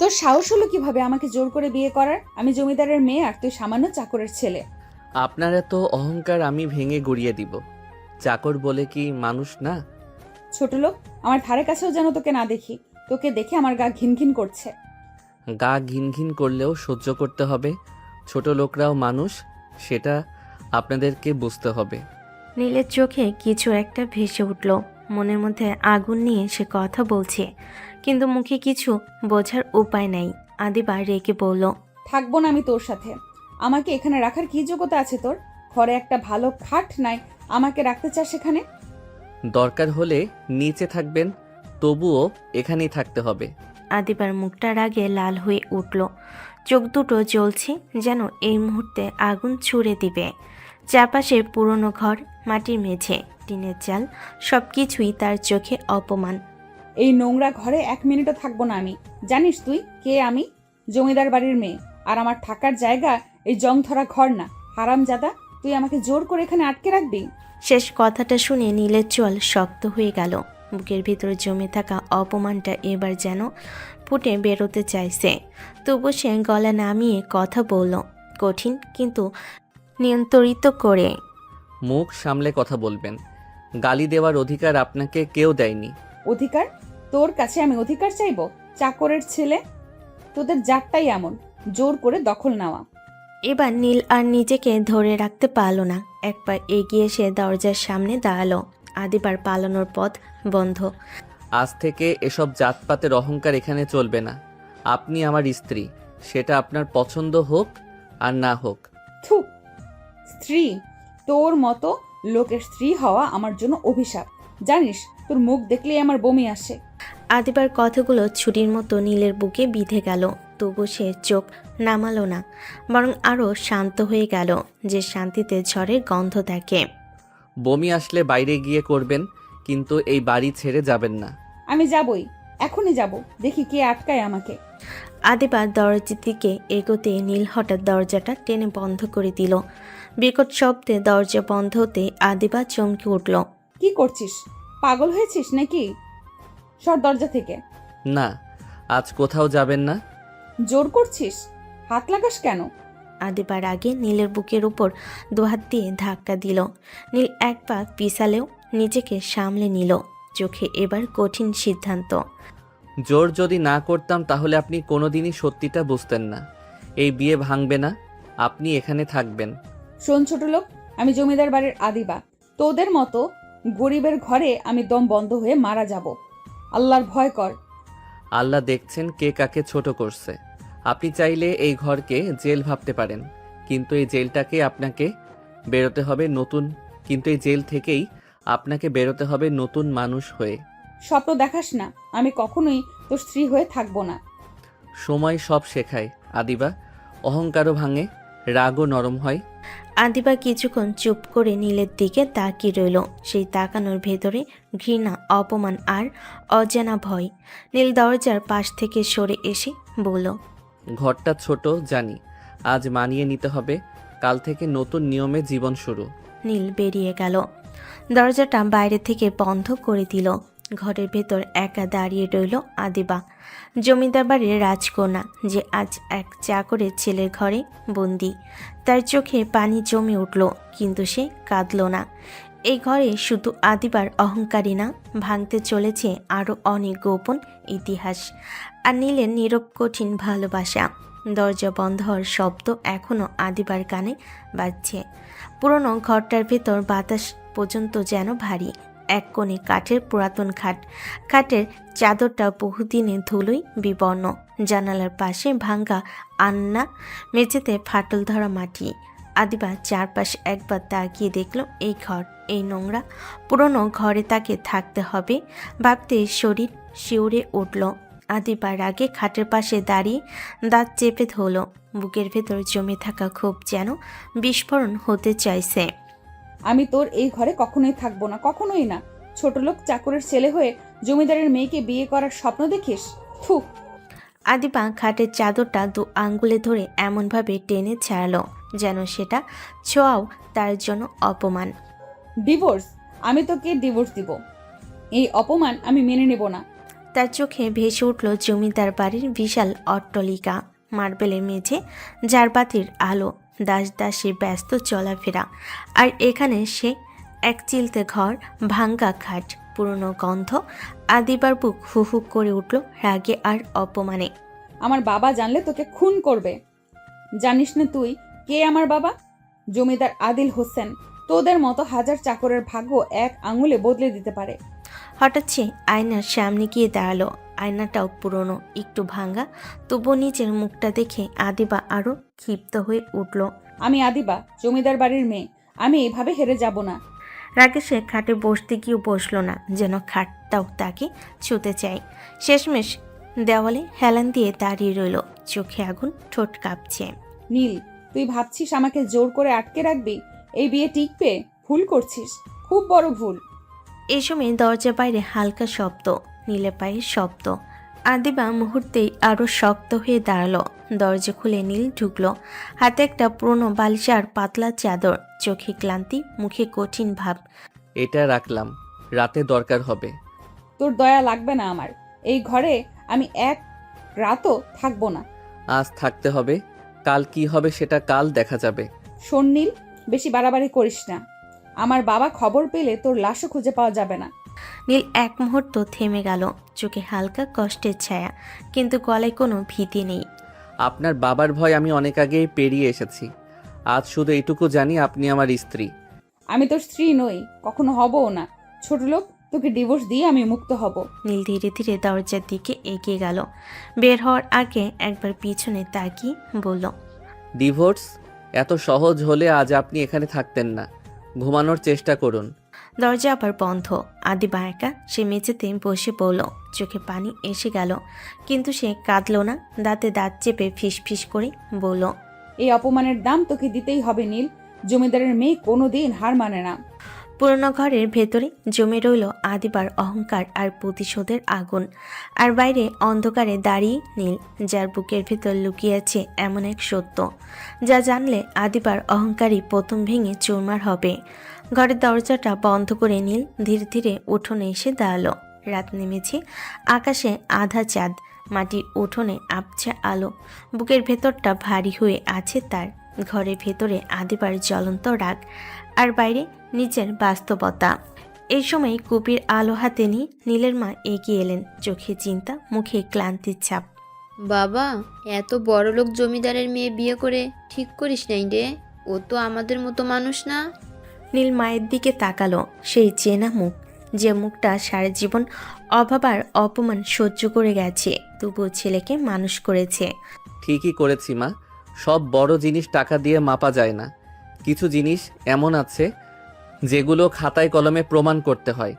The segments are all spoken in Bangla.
তোর সাহস হলো কিভাবে আমাকে জোর করে বিয়ে করার? আমি জমিদারের মেয়ে আর তুই সামান্য চাকরের ছেলে। আপনার এত অহংকার আমি ভেঙে গুড়িয়ে দিব। চাকর বলে কি মানুষ না? ছোট লোক, আমার ধারে কাছেও যেন তোকে না দেখি। তোকে দেখে আমার গা ঘিনঘিন করছে। গা ঘিন ঘিন করলেও সহ্য করতে হবে। ছোট লোকরাও মানুষ, সেটা আপনাদেরকে বুঝতে হবে। নীলের চোখে কিছু একটা ভেসে উঠল। মনের মধ্যে আগুন নিয়ে সে কথা বলছে, কিন্তু মুখে কিছু বোঝার উপায় নাই। আদিবা রেগে বলল, থাকবো না আমি তোর সাথে। আমাকে এখানে রাখার কি যোগ্যতা আছে তোর? ঘরে একটা ভালো খাট নাই, আমাকে রাখতে চাস সেখানে? দরকার হলে নিচে থাকবেন, তবুও এখানেই থাকতে হবে। আদিবার মুখটা রাগে লাল হয়ে উঠল। চোখ দুটো জ্বলছে, যেন এই মুহূর্তে আগুন ছুড়ে দিবে। চারপাশে পুরনো ঘর, মাটির মেঝে, টিনের চাল, সব কিছুই তার চোখে অপমান। এই নোংরা ঘরে 1 মিনিটও থাকবো না আমি। জানিস তুই কে আমি? জমিদার বাড়ির মেয়ে। আর আমার থাকার জায়গা এই জং ধরা ঘর না। হারামজাদা, তুই আমাকে জোর করে এখানে আটকে রাখবি? শেষ কথাটা শুনে নীলের চোয়াল শক্ত হয়ে গেল। বুকের ভিতরে জমে থাকা অপমানটা এবার যেন ফুটে বেরোতে চাইছে। তবু সে গলা নামিয়ে কথা বলল, কঠিন কিন্তু নিয়ন্ত্রিত করে। মুখ সামলে কথা বলবেন। গালি দেওয়ার অধিকার আপনাকে কেউ দেয়নি। অধিকার? তোর কাছে আমি অধিকার চাইবো? চাকরের ছেলে, তোদের জাতটাই এমন, জোর করে দখল নেওয়া। এবার নীল আর নিজেকে ধরে রাখতে পারল না। এক পা এগিয়ে সে দরজার সামনে দাঁড়ালো। আদিবার পালানোর পথ বন্ধ। আজ থেকে এসব জাতপাতের অহংকার এখানে চলবে না। আপনি আমার স্ত্রী, সেটা আপনার পছন্দ হোক আর না হোক। থু! স্ত্রী? তোর মতো লোকের স্ত্রী হওয়া আমার জন্য অভিশাপ। জানিস, তোর মুখ দেখলেই আমার বমি আসে। আদিবার কথাগুলো ছুরির মতো নীলের বুকে বিঁধে গেল। তবু সে চোখ নামালো না, বরং আরও শান্ত হয়ে গেল, যে শান্তিতে ঝড়ের গন্ধ থাকে। বমি আসলে বাইরে গিয়ে করবেন, কিন্তু এই বাড়ি ছেড়ে যাবেন না। আমি যাবই, এখনই যাব। দেখি কে আটকায় আমাকে। আদিবা দরজার দিকে এগোতে নীল হঠাৎ দরজাটা টেনে বন্ধ করে দিল। বিকট শব্দে দরজা বন্ধ হতে আদিবা চমকে উঠল। কি করছিস? পাগল হয়েছিস নাকি? সর দরজা থেকে। না, আজ কোথাও যাবেন না। জোর করছিস? হাত লাগাস কেন? আদিবার আগে নীলের বুকের উপর দুহাত দিয়ে ধাক্কা দিল। নীল এক পা পিছালেও নিজেকে সামলে নিল। চোখে এবার কঠিন সিদ্ধান্ত। জোর যদি না করতাম তাহলে আপনি কোনোদিনই সত্যিটা বুঝতেন না। এই বিয়ে ভাঙবে না, আপনি এখানে থাকবেন। শোন ছোট লোক, আমি জমিদার বাড়ির আদিবা। তোদের মতো গরিবের ঘরে আমি দম বন্ধ হয়ে মারা যাব। আল্লাহর ভয় কর। আল্লাহ দেখছেন কে কাকে ছোট করছে। আপনি চাইলে এই ঘরকে জেল ভাবতে পারেন, কিন্তু এই জেলটাকে আপনাকে বেরোতে হবে নতুন কিন্তু এই জেল থেকেই আপনাকে বেরোতে হবে নতুন মানুষ হয়ে। স্বপ্ন দেখাস না, আমি কখনোই তোর স্ত্রী হয়ে থাকবো না। সময় সব শেখায় আদিবা। অহংকারও ভাঙে, রাগও নরম হয়। আদিবা কিছুক্ষণ চুপ করে নীলের দিকে তাকিয়ে রইল। সেই তাকানোর ভেতরে ঘৃণা, অপমান আর অজানা ভয়। নীল দরজার পাশ থেকে সরে এসে বলল, ঘরটা ছোট জানি, আজ মানিয়ে নিতে হবে। কাল থেকে নতুন নিয়মে জীবন শুরু। নীল বেরিয়ে গেল। দরজাটা বাইরে থেকে বন্ধ করে দিল। ঘরের ভেতর একা দাঁড়িয়ে রইল আদিবা, জমিদার বাড়ির রাজকন্যা, যে আজ এক চাকরের ছেলের ঘরে বন্দি। তার চোখে পানি জমে উঠল, কিন্তু সে কাঁদল না। এই ঘরে শুধু আদিবার অহংকারী না, ভাঙতে চলেছে আরও অনেক গোপন ইতিহাস আর নীলের নীরব কঠিন ভালোবাসা। দরজা বন্ধ হওয়ার শব্দ এখনও আদিবার কানে বাজছে। পুরনো ঘরটার ভেতর বাতাস পর্যন্ত যেন ভারী। এক কোণে কাঠের পুরাতন খাট, খাটের চাদরটা বহুদিনের ধুলোয় বিবর্ণ। জানালার পাশে ভাঙ্গা আন্না, মেঝেতে ফাটল ধরা মাটি। আদিবা চারপাশ একবার তাকিয়ে দেখল এই ঘর, এই নোংরা পুরনো ঘরে তাকে থাকতে হবে। ভাবতে শরীর শিউরে উঠল। আদিবার আগে খাটের পাশে দাঁড়িয়ে দাঁত চেপে ধরল। বুকের ভেতর জমে থাকা ক্ষোভ যেন বিস্ফোরণ হতে চাইছে। আমি তোর এই ঘরে কখনোই থাকবো না, কখনোই না। ছোট লোক চাকরের ছেলে হয়ে জমিদারের মেয়েকে বিয়ে করার স্বপ্ন দেখিস? থু! আদিবা খাটের চাদরটা দু আঙ্গুলে ধরে এমনভাবে টেনে ছাড়ল যেন সেটা ছোঁয়াও তার জন্য অপমান। ডিভোর্স? আমি তোকে ডিভোর্স দিব। এই অপমান আমি মেনে নেব না। তার চোখে ভেসে উঠল জমিদার বাড়ির বিশাল অট্টালিকা, মার্বেলের মেঝে, ঝাড়বাতির আলো, দাস দাসী ব্যস্ত চলাফেরা। আর এখানে সে এক চিলতে ঘর, ভাঙ্গা খাট, পুরনো গন্ধ। আদিবার বুক হু করে উঠল রাগে আর অপমানে। আমার বাবা জানলে তোকে খুন করবে। জানিস না তুই কে আমার বাবা? জমিদার আদিল হোসেন। তোদের মতো হাজার চাকরের ভাগ্য এক আঙুলে বদলে দিতে পারে। হঠাৎ সে আয়নার সামনে গিয়ে দাঁড়ালো। আয়নাটাও পুরনো, একটু ভাঙ্গা, তবুও নিজের মুখটা দেখে আদিবা আরো ক্ষিপ্ত হয়ে উঠল। আমি আদিবা, জমিদার বাড়ির মেয়ে। আমি এইভাবে হেরে যাব না। রাগে সে খাটে বসতে গিয়েও বসলো না, যেন খাটটাও তাকে ছুতে চায়। শেষমেশ দেওয়ালে হেলান দিয়ে দাঁড়িয়ে রইল, চোখে আগুন, ঠোঁট কাঁপছে। নীল, তুই ভাবছিস আমাকে জোর করে আটকে রাখবি? এই বিয়ে টিকবে? ভুল করছিস, খুব বড় ভুল। এই সময় দরজা বাইরে হালকা শব্দ, নীলে পায়ের শব্দ। আদিবা মুহূর্তেই আরো শক্ত হয়ে দাঁড়ালো। দরজা খুলে নীল ঢুকলো, হাতে একটা পুরনো বালিশ আর পাতলা চাদর, চোখে ক্লান্তি, মুখে কঠিন ভাব। এটা রাখলাম, রাতে দরকার হবে। তোর দয়া লাগবে না আমার। এই ঘরে আমি এক রাতও থাকবো না। আজ থাকতে হবে, কাল কি হবে সেটা কাল দেখা যাবে। শোন নীল, বেশি বাড়াবাড়ি করিস না। আমার বাবা খবর পেলে তোর লাশও খুঁজে পাওয়া যাবে না। নীল এক মুহূর্ত থেমে গেল, চোখে হালকা কষ্টের ছায়া, কিন্তু গলায় কোনো ভীতি নেই। আপনার বাবার ভয় আমি অনেক আগেই পেরিয়ে এসেছি। আজ শুধু এইটুকু জানি আপনি আমার স্ত্রী। আমি তোর স্ত্রী নই, কখনো হবও না। ছোট লোক, তোকে ডিভোর্স দিয়ে আমি মুক্ত হব। নীল ধীরে ধীরে দরজার দিকে এগিয়ে গেল। বের হওয়ার আগে একবার পিছনে তাকিয়ে বলল, ডিভোর্স এত সহজ হলে আজ আপনি এখানে থাকতেন না। ঘুমানোর চেষ্টা করুন। দরজা আবার বন্ধ। আদিবা একা সে মেঝেতে বসে পড়ল, চোখে পানি এসে গেল, কিন্তু সে কাঁদল না। দাঁতে দাঁত চেপে ফিস করে বলল, এই অপমানের দাম তোকে দিতেই হবে নীল। জমিদারের মেয়ে কোনোদিন হার মানে না। পুরনো ঘরের ভেতরে জমে রইল আদিবার অহংকার আর প্রতিশোধের আগুন। আর বাইরে অন্ধকারে দাঁড়িয়ে নীল, যার বুকের ভেতর লুকিয়ে আছে এমন এক সত্য যা জানলে আদিবার অহংকারই প্রথম ভেঙে চুরমার হবে। ঘরের দরজাটা বন্ধ করে নীল ধীরে ধীরে উঠোনে এসে দাঁড়ালো। রাত নেমেছে, আকাশে আধা চাঁদ, মাটির উঠোনে আবছা আলো। বুকের ভেতরটা ভারী হয়ে আছে তার। ঘরের ভেতরে আদিবার জ্বলন্ত রাগ, আর বাইরে নিজের বাস্তবতা। এই সময় কুপির আলো হাতে নিয়ে নীলের মা এগিয়ে এলেন, চোখে চিন্তা, মুখে ক্লান্তির ছাপ। বাবা, এত বড়লোক জমিদারের মেয়ে বিয়ে করে ঠিক করিস নাই রে। ও তো আমাদের মতো মানুষ না। নীল মায়ের দিকে তাকালো, সেই চেনা মুখ, যে মুখটা সারা জীবন অভাব আর অপমান সহ্য করে গেছে, তবুও ছেলেকে মানুষ করেছে। ঠিকই করেছি মা। সব বড় জিনিস টাকা দিয়ে মাপা যায় না। কিছু জিনিস এমন আছে যেগুলো খাতায় কলমে প্রমাণ করতে হয়।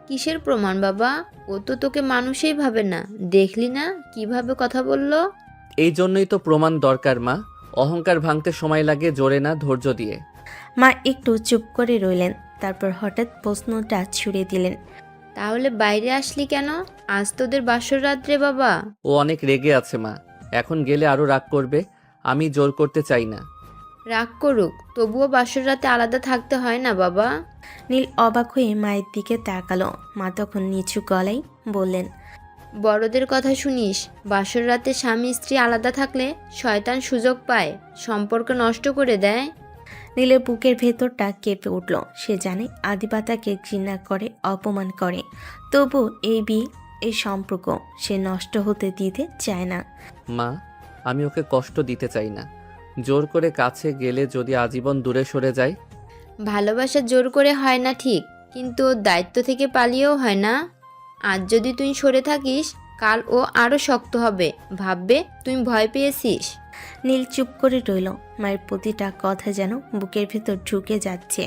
কিসের প্রমাণ বাবা? ও তো তোকে মানুষই ভাবে না। দেখলি না কিভাবে কথা বললো? এই জন্যই তো প্রমাণ দরকার মা। অহংকার ভাঙতে সময় লাগে, জোরে না, ধৈর্য দিয়ে। মা একটু চুপ করে রইলেন, তারপর হঠাৎ প্রশ্নটা ছুড়ে দিলেন, তাহলে বাইরে আসলি কেন? আজ তোদের বাসর রাত্রে বাবা। ও অনেক রেগে আছে মা। এখন গেলে আরো রাগ করবে। আমি জোর করতে চাই না। রাগ করুক, তবুও বাসর রাতে আলাদা থাকতে হয় না বাবা। নীল অবাক হয়ে মায়ের দিকে তাকালো। মা তখন নিচু গলায় বললেন, বড়দের কথা শুনিস। বাসর রাতে স্বামী স্ত্রী আলাদা থাকলে শয়তান সুযোগ পায়, সম্পর্ক নষ্ট করে দেয়। নীলের বুকের ভেতরটা কেঁপে উঠল। সে জানে আদিবা তাকে ঘৃণা করে, অপমান করে, তবু এই বিয়ে, এই সম্পর্ক সে নষ্ট হতে দিতে চায় না। মা, আমি ওকে কষ্ট দিতে চাই না। জোর করে কাছে গেলে যদি আজীবন দূরে সরে যায়। ভালোবাসা জোর করে হয় না ঠিক, কিন্তু ওর দায়িত্ব থেকে পালিয়েও হয় না। আজ যদি তুই সরে থাকিস, কাল ও আরও শক্ত হবে, ভাববে তুই ভয় পেয়েছিস। নীল চুপ করে রইল। মায়ের প্রতিটা কথা যেন বুকের ভেতর ঢুকে যাচ্ছে।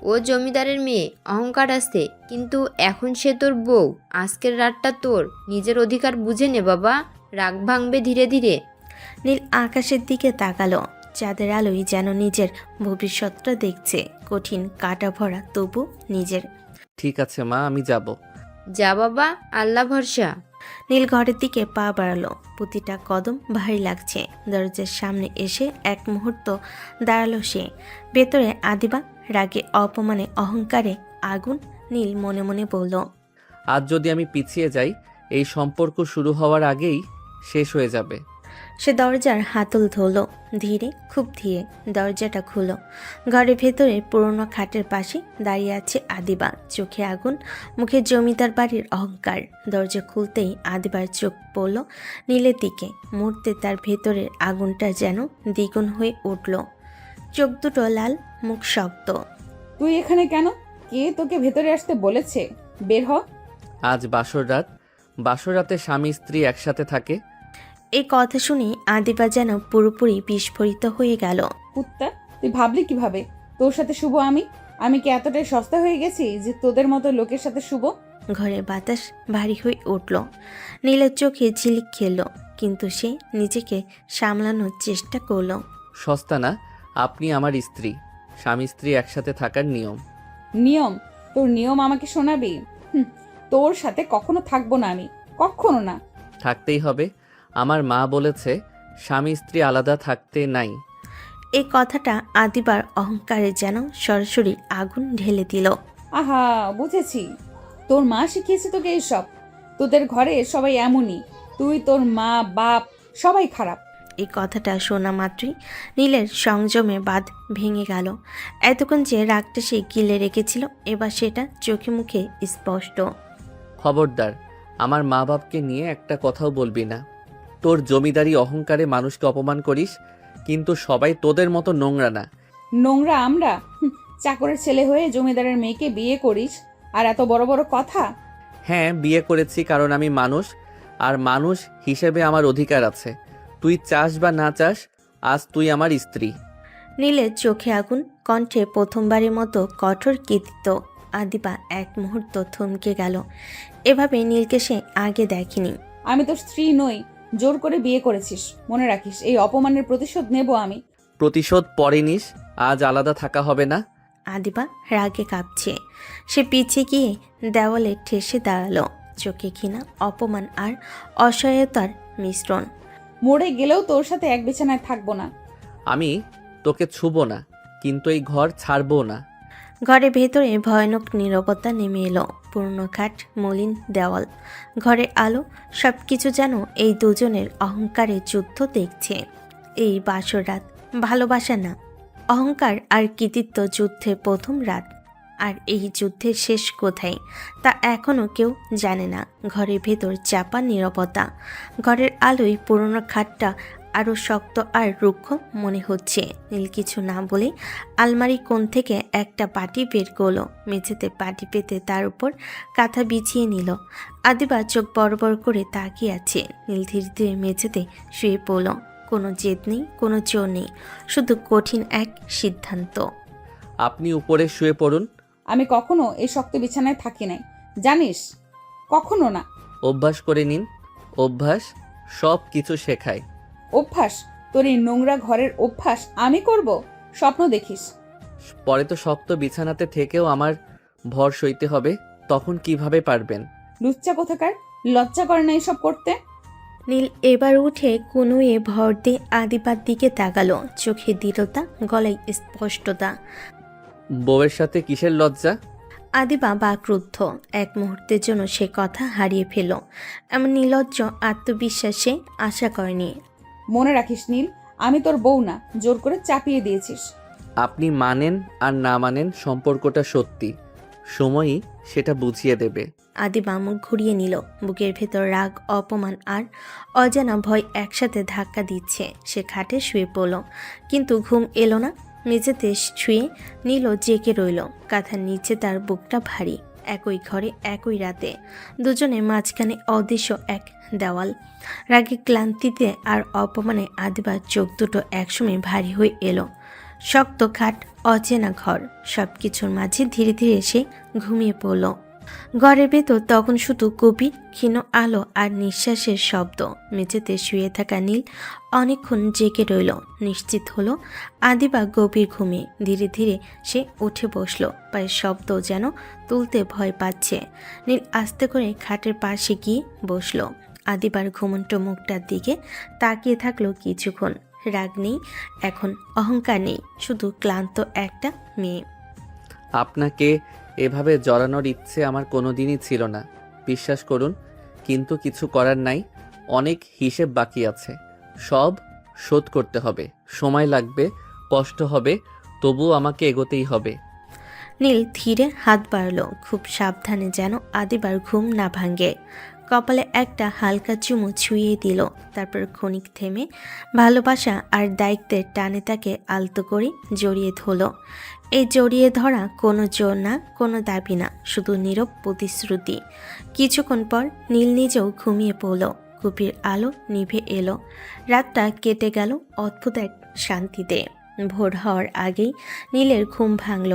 ও জমিদারের মেয়ে, অহংকার আছে, কিন্তু এখন সে তোর বউ। আজকের রাতটা তোর। নিজের অধিকার বুঝে নে বাবা, রাগ ভাঙবে ধীরে ধীরে। নীল আকাশের দিকে তাকালো। চাঁদের আলোয় যেন নিজের ভবিষ্যৎটা দেখছে, কঠিন কাটা ভরা, তবু নিজের। ঠিক আছে মা, আমি যাব। যা বাবা, আল্লাহ ভরসা। নীল ঘরের দিকে পা বাড়ালো। প্রতিটা কদম ভারী লাগছে। দরজার সামনে এসে এক মুহূর্ত দাঁড়ালো সে। ভেতরে আদিবা, রাগে, অপমানে, অহংকারে আগুন। নীল মনে মনে বলল, আজ যদি আমি পিছিয়ে যাই, এই সম্পর্ক শুরু হওয়ার আগেই শেষ হয়ে যাবে। সে দরজার হাতল ধরল, ধীরে, খুব ধীরে দরজাটা খুলো। ঘরের ভেতরে পুরনো খাটের পাশে দাঁড়িয়ে আছে আদিবা, চোখে আগুন, মুখে জমিদার বাড়ির অহংকার। দরজা খুলতেই আদিবার চোখ পড়ল নীলের দিকে। মুহূর্তে তার ভেতরের আগুনটা যেন দ্বিগুণ হয়ে উঠল। চোখ দুটো লাল, মুখ শক্ত। তুই এখানে কেন? কে তোকে ভেতরে আসতে বলেছে? বের হ। আজ বাসর রাত। বাসর রাতে স্বামী স্ত্রী একসাথে থাকে। এই কথা শুনে আদিবা যেন পুরোপুরি বিস্ফোরিত হয়ে গেল। কুত্তা, তুই ভাবলি কিভাবে তোর সাথে শুভ আমি? আমি কি এতটাই সস্তা হয়ে গেছি যে তোদের মতো লোকের সাথে শুভ? ঘরের বাতাস ভারী হয়ে উঠল। নীলের চোখে ঝিলিক খেলল, কিন্তু সে নিজেকে সামলানোর চেষ্টা করল। সস্তা না, আপনি আমার স্ত্রী। স্বামী স্ত্রী একসাথে থাকার নিয়ম। নিয়ম? তোর নিয়ম আমাকে শোনাবি? তোর সাথে কখনো থাকবো না আমি, কখনো না। থাকতেই হবে। আমার মা বলেছে স্বামী স্ত্রী আলাদা থাকতে নাই। এই কথাটা আদিবার অহংকারে যেন সরাসরি আগুন ঢেলে দিল। আহা, বুঝেছি। তোর মা শিখিয়েছে তোকে এসব। তোদের ঘরে সবাই এমনই। তুই, তোর মা, বাপ সবাই খারাপ। এই কথাটা শোনা মাত্রই নীলের সংযমে বাঁধ ভেঙে গেল। এতক্ষণ যে রাগটা সে গিলে রেখেছিল, এবার সেটা চোখে মুখে স্পষ্ট। খবরদার, আমার মা বাপকে নিয়ে একটা কথাও বলবি না। তোর জমিদারি অহংকারে মানুষকে অপমান করিস, কিন্তু সবাই তোদের মতো নোংরা না। নোংরা আমরা? চাকরের ছেলে হয়ে জমিদারের মেয়েকে বিয়ে করিস আর এত বড় বড় কথা? হ্যাঁ, বিয়ে করেছি কারণ আমি মানুষ, আর মানুষ হিসেবে আমার অধিকার আছে। তুই চাস বা না চাস, আজ তুই আমার স্ত্রী। নীলের চোখে আগুন, কণ্ঠে প্রথমবারের মতো কঠোর কৃতিত্ব। আদিবা এক মুহূর্ত থমকে গেল। এভাবে নীলকে সে আগে দেখেনি। আমি তোর স্ত্রী নই, জোর করে বিয়ে করেছিস। মনে রাখিস, এই অপমানের প্রতিশোধ নেব আমি। প্রতিশোধ পরে নিস, আজ আলাদা থাকা হবে না। আদিবা রাগে কাঁপছে। সে পিছিয়ে গিয়ে দেওয়ালে ঠেসে দাঁড়ালো, চোখে ঘৃণা, অপমান আর অসহায়তার মিশ্রণ। মরে গেলেও তোর সাথে এক বিছানায় থাকবো না। আমি তোকে ছুবো না, কিন্তু এই ঘর ছাড়বো না। ঘরের ভেতরে ভয়ানক নীরবতা নেমে এলো। পুরনো খাট, মলিন দেওয়াল, ঘরের আলো, সব কিছু যেন এই দুজনের অহংকারের যুদ্ধ দেখছে। এই বাসর রাত, ভালোবাসা না, অহংকার আর কৃতিত্ব যুদ্ধের প্রথম রাত। আর এই যুদ্ধের শেষ কোথায় তা এখনও কেউ জানে না। ঘরের ভেতর চাপা নীরবতা। ঘরের আলোয় পুরনো খাটটা আরও শক্ত আর রুক্ষ মনে হচ্ছে। নীল কিছু না বলে আলমারি কোণ থেকে একটা পাটি বের করলো, মেঝেতে পাটি পেতে তার উপর কাঁথা বিছিয়ে নিল। আদিবা চোখ বড় বড় করে তাকিয়ে আছে। নীল ধীরে ধীরে মেঝেতে শুয়ে পড়ল। কোনো জেদ নেই, কোনো জোর নেই, শুধু কঠিন এক সিদ্ধান্ত। আপনি উপরে শুয়ে পড়ুন। আমি কখনো এই শক্ত বিছানায় থাকি নাই, জানিস? কখনো না। অভ্যাস করে নিন। অভ্যাস সব কিছু শেখায়। অভ্যাস? তোর এই নোংরা ঘরের অভ্যাস আমি করব? স্বপ্ন দেখিস। পরে তো শক্ত বিছানাতে থেকেও আমার ভর সইতে হবে, তখন কিভাবে পারবেন? লুচ্চা কোথাকার, লজ্জা করে না এসব করতে? নীল এবার উঠে কোনোয়ে ভর দিয়ে আদিবার দিকে তাকালো, চোখে দৃঢ়তা, গলায় স্পষ্টতা। বউয়ের সাথে কিসের লজ্জা? আদিবা বাকরুদ্ধ। এক মুহূর্তের জন্য সে কথা হারিয়ে ফেল। এমন নির্লজ্জ আত্মবিশ্বাসে আশা করেনি। মনে রাখিস নীল, আমি তোর বউ না, জোর করে চাপিয়ে দিয়েছিস। আপনি মানেন আর না মানেন, সম্পর্কটা সত্যি। সময়ই সেটা বুঝিয়ে দেবে। আদিবা মুখ ঘুরিয়ে নিল। বুকের ভেতর রাগ, অপমান আর অজানা ভয় একসাথে ধাক্কা দিচ্ছে। সে খাটে শুয়ে পড়ল, কিন্তু ঘুম এলো না। মেঝেতে শুয়ে নীল জেগে রইল। কাঁথার নিচে তার বুকটা ভারী। একই ঘরে, একই রাতে, দুজনে মাঝখানে অদৃশ্য এক দেওয়াল। রাগে, ক্লান্তিতে আর অপমানে আদিবার চোখ দুটো একসময় ভারী হয়ে এলো। শক্ত খাট, অচেনা ঘর, সব কিছুর মাঝে ধীরে ধীরে সে ঘুমিয়ে পড়ল। ঘরের ভেতর তখন শুধু গভীর ক্ষীণ আলো আর নিঃশ্বাসের শব্দ। মেঝেতে শুয়ে থাকা নীল অনেকক্ষণ জেগে রইল। নিশ্চিত হলো আদিবা গভীর ঘুমে। ধীরে ধীরে সে উঠে বসল। পায়ের শব্দ যেন তুলতে ভয় পাচ্ছে। নীল আস্তে করে খাটের পাশে গিয়ে বসল। আদিবার ঘুমন্ত মুখটার দিকে তাকিয়ে থাকলো কিছুক্ষণ। রাগ নেই এখন, অহংকার নেই, শুধু ক্লান্ত একটা মেয়ে। আপনাকে এভাবে জড়ানোর ইচ্ছে আমার কোনোদিনই ছিল না, বিশ্বাস করুন। কিন্তু কিছু করার নাই, অনেক হিসেব বাকি আছে, সব শোধ করতে হবে। সময় লাগবে, কষ্ট হবে, তবুও আমাকে এগোতেই হবে। নীল ধীরে হাত বাড়ল, খুব সাবধানে যেন আদিবার ঘুম না ভাঙে। কপালে একটা হালকা চুমু ছুঁয়ে দিল, তারপর ক্ষণিক থেমে ভালোবাসা আর দায়িত্বের টানে তাকে আলতো করে জড়িয়ে ধরল। এই জড়িয়ে ধরা কোনো জোর না, কোনো দাবি না, শুধু নীরব প্রতিশ্রুতি। কিছুক্ষণ পর নীল নিজেও ঘুমিয়ে পড়ল। কুপির আলো নিভে এলো, রাতটা কেটে গেল অদ্ভুত এক শান্তিতে। ভোর হওয়ার আগেই নীলের ঘুম ভাঙল।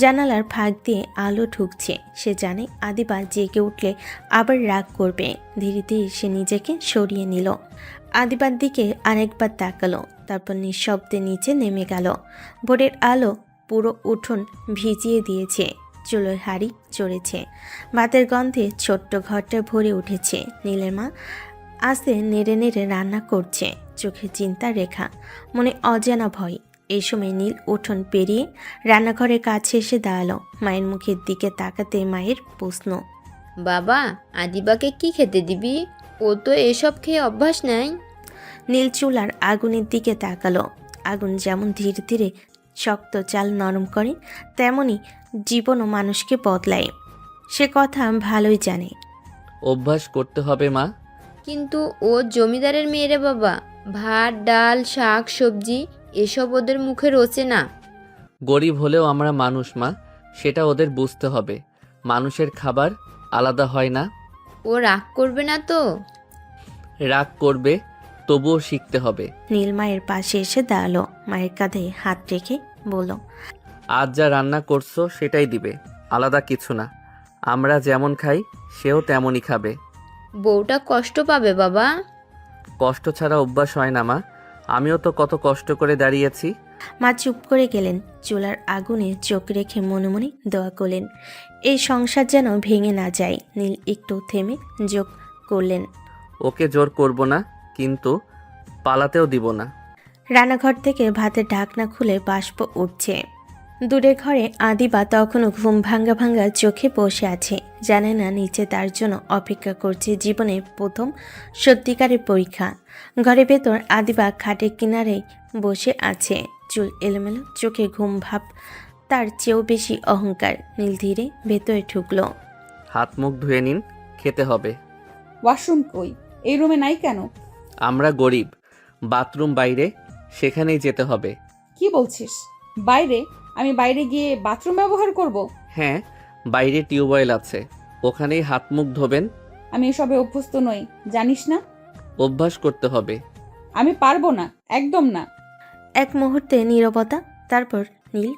জানালার ফাঁক দিয়ে আলো ঢুকছে। সে জানে আদিবা জেগে উঠলে আবার রাগ করবে। ধীরে ধীরে সে নিজেকে সরিয়ে নিল। আদিবার দিকে আরেকবার তাকালো, তারপর নিঃশব্দে নিচে নেমে গেল। ভোরের আলো পুরো উঠোন ভিজিয়ে দিয়েছে, চুলোয় হাড়ি চড়েছে, ভাতের গন্ধে ছোট্ট ঘরটা ভরে উঠেছে। নীলের মা আস্তে নেড়ে নেড়ে রান্না করছে, চোখে চিন্তার রেখা, মনে অজানা ভয়। এই সময় নীল উঠোন পেরিয়ে রান্নাঘরের কাছে এসে দাঁড়ালো। মায়ের মুখের দিকে তাকাতে মায়ের প্রশ্ন, বাবা, আদিবাকে কি খেতে দিবি? ও তো এসব খেয়ে অভ্যাস নাই। নীল চুলার আগুনের দিকে তাকালো। আগুন যেমন ধীরে ধীরে শক্ত চাল নরম করে, তেমনি জীবনও মানুষকে বদলায়। সে কথা ভালোই জানে। অভ্যাস করতে হবে মা। কিন্তু ও জমিদারের মেয়েরে বাবা, ভাত ডাল শাক সবজি এসব ওদের মুখে রোচে না। গরিব হলেও আমরা মানুষ মা, সেটা ওদের বুঝতে হবে। মানুষের খাবার আলাদা হয় না। ও রাগ করবে না তো? রাগ করবে, তবুও শিখতে হবে। নীল মায়ের পাশে এসে দাঁড়ালো, মায়ের কাঁধে হাত রেখে বলল, আজ যা রান্না করছো সেটাই দিবে, আলাদা কিছু না। আমরা যেমন খাই সেও তেমনই খাবে। বউটা কষ্ট পাবে বাবা। কষ্ট ছাড়া অভ্যাস হয় না মা, আমিও তো কত কষ্ট করে দাঁড়িয়েছি। মা চুপ করে গেলেন। চুলার আগুনে চোখ রেখে মনে মনে দোয়া করলেন এই সংসার যেন ভেঙে না যায়। নীল একটু থেমে যোগ করলেন, ওকে জোর করব না, কিন্তু পালাতেও দিব না। রান্নাঘর থেকে ভাতের ঢাকনা খুলে বাষ্প উঠছে। দূরের ঘরে আদিবা তখনও ঘুম ভাঙ্গা ভাঙ্গা চোখে বসে আছে। জানে না নিচে তার জন্য অপেক্ষা করছে জীবনের প্রথম সত্যিকারের পরীক্ষা। ঘরের ভেতর আদিবা খাটের কিনারে বসে আছে, চুল এলোমেলো, চোখে ঘুম ভাব, তার চেয়েও বেশি অহংকার। নীল ধীরে ভেতরে ঢুকলো। হাত মুখ ধুয়ে নিন, খেতে হবে। ওয়াশরুম কই? এই রুমে নাই কেন? আমরা গরিব, বাথরুম বাইরে, সেখানেই যেতে হবে। কি বলছিস? বাইরে? আমি বাইরে গিয়ে বাথরুম ব্যবহার করব? হ্যাঁ, বাইরে টিউবওয়েল আছে, ওখানেই হাত মুখ ধোবেন। আমি এসবে অভ্যস্ত নই, জানিস না? অভ্যাস করতে হবে। আমি পারবো না, একদম না। এক মুহূর্তে নীরবতা, তারপর নীল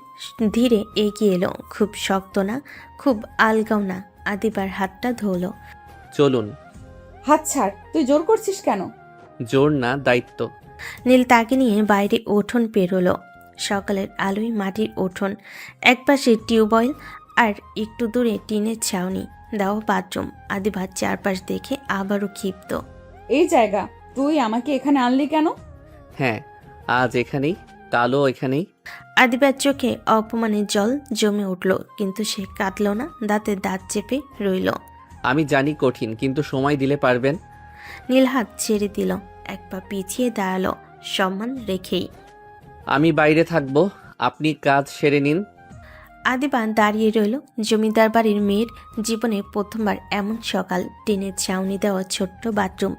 ধীরে এগিয়ে এলো। খুব শক্ত না, খুব আলগাও না। আদিবার হাতটা ধরলো। চলুন। হাত ছাড়, তুই জোর করছিস কেন? জোর না, দায়িত্ব। নীল তাকে নিয়ে বাইরে উঠোন পেরোলো। সকালের আলোয় মাটির উঠোন, একপাশে টিউবওয়েল আর একটু দূরে টিনের ছাউনি দেওয়া বাথরুম। আদিবার চারপাশ দেখে আবারও ক্ষিপ্ত। এই জায়গা তুই আমাকে এখানে আনলি কেন? হ্যাঁ, আজ এখানেই, কালও এখানেই। আদিবার চোখে অপমানের জল জমে উঠল, কিন্তু সে কাঁদল না, দাঁতে দাঁত চেপে রইল। আমি জানি কঠিন, কিন্তু সময় দিলে পারবেন। নীল হাত ছেড়ে দিল, এক পা পিছিয়ে দাঁড়ালো, সম্মান রেখেই। আমি বাইরে থাকবো, আপনি কাজ সেরে নিন। আদিবা দাঁড়িয়ে রইল। জমিদার বাড়ির মেয়ের জীবনে প্রথমবার এমন সকাল। টিনের ছাউনি দেওয়া ছোট্ট বাথরুম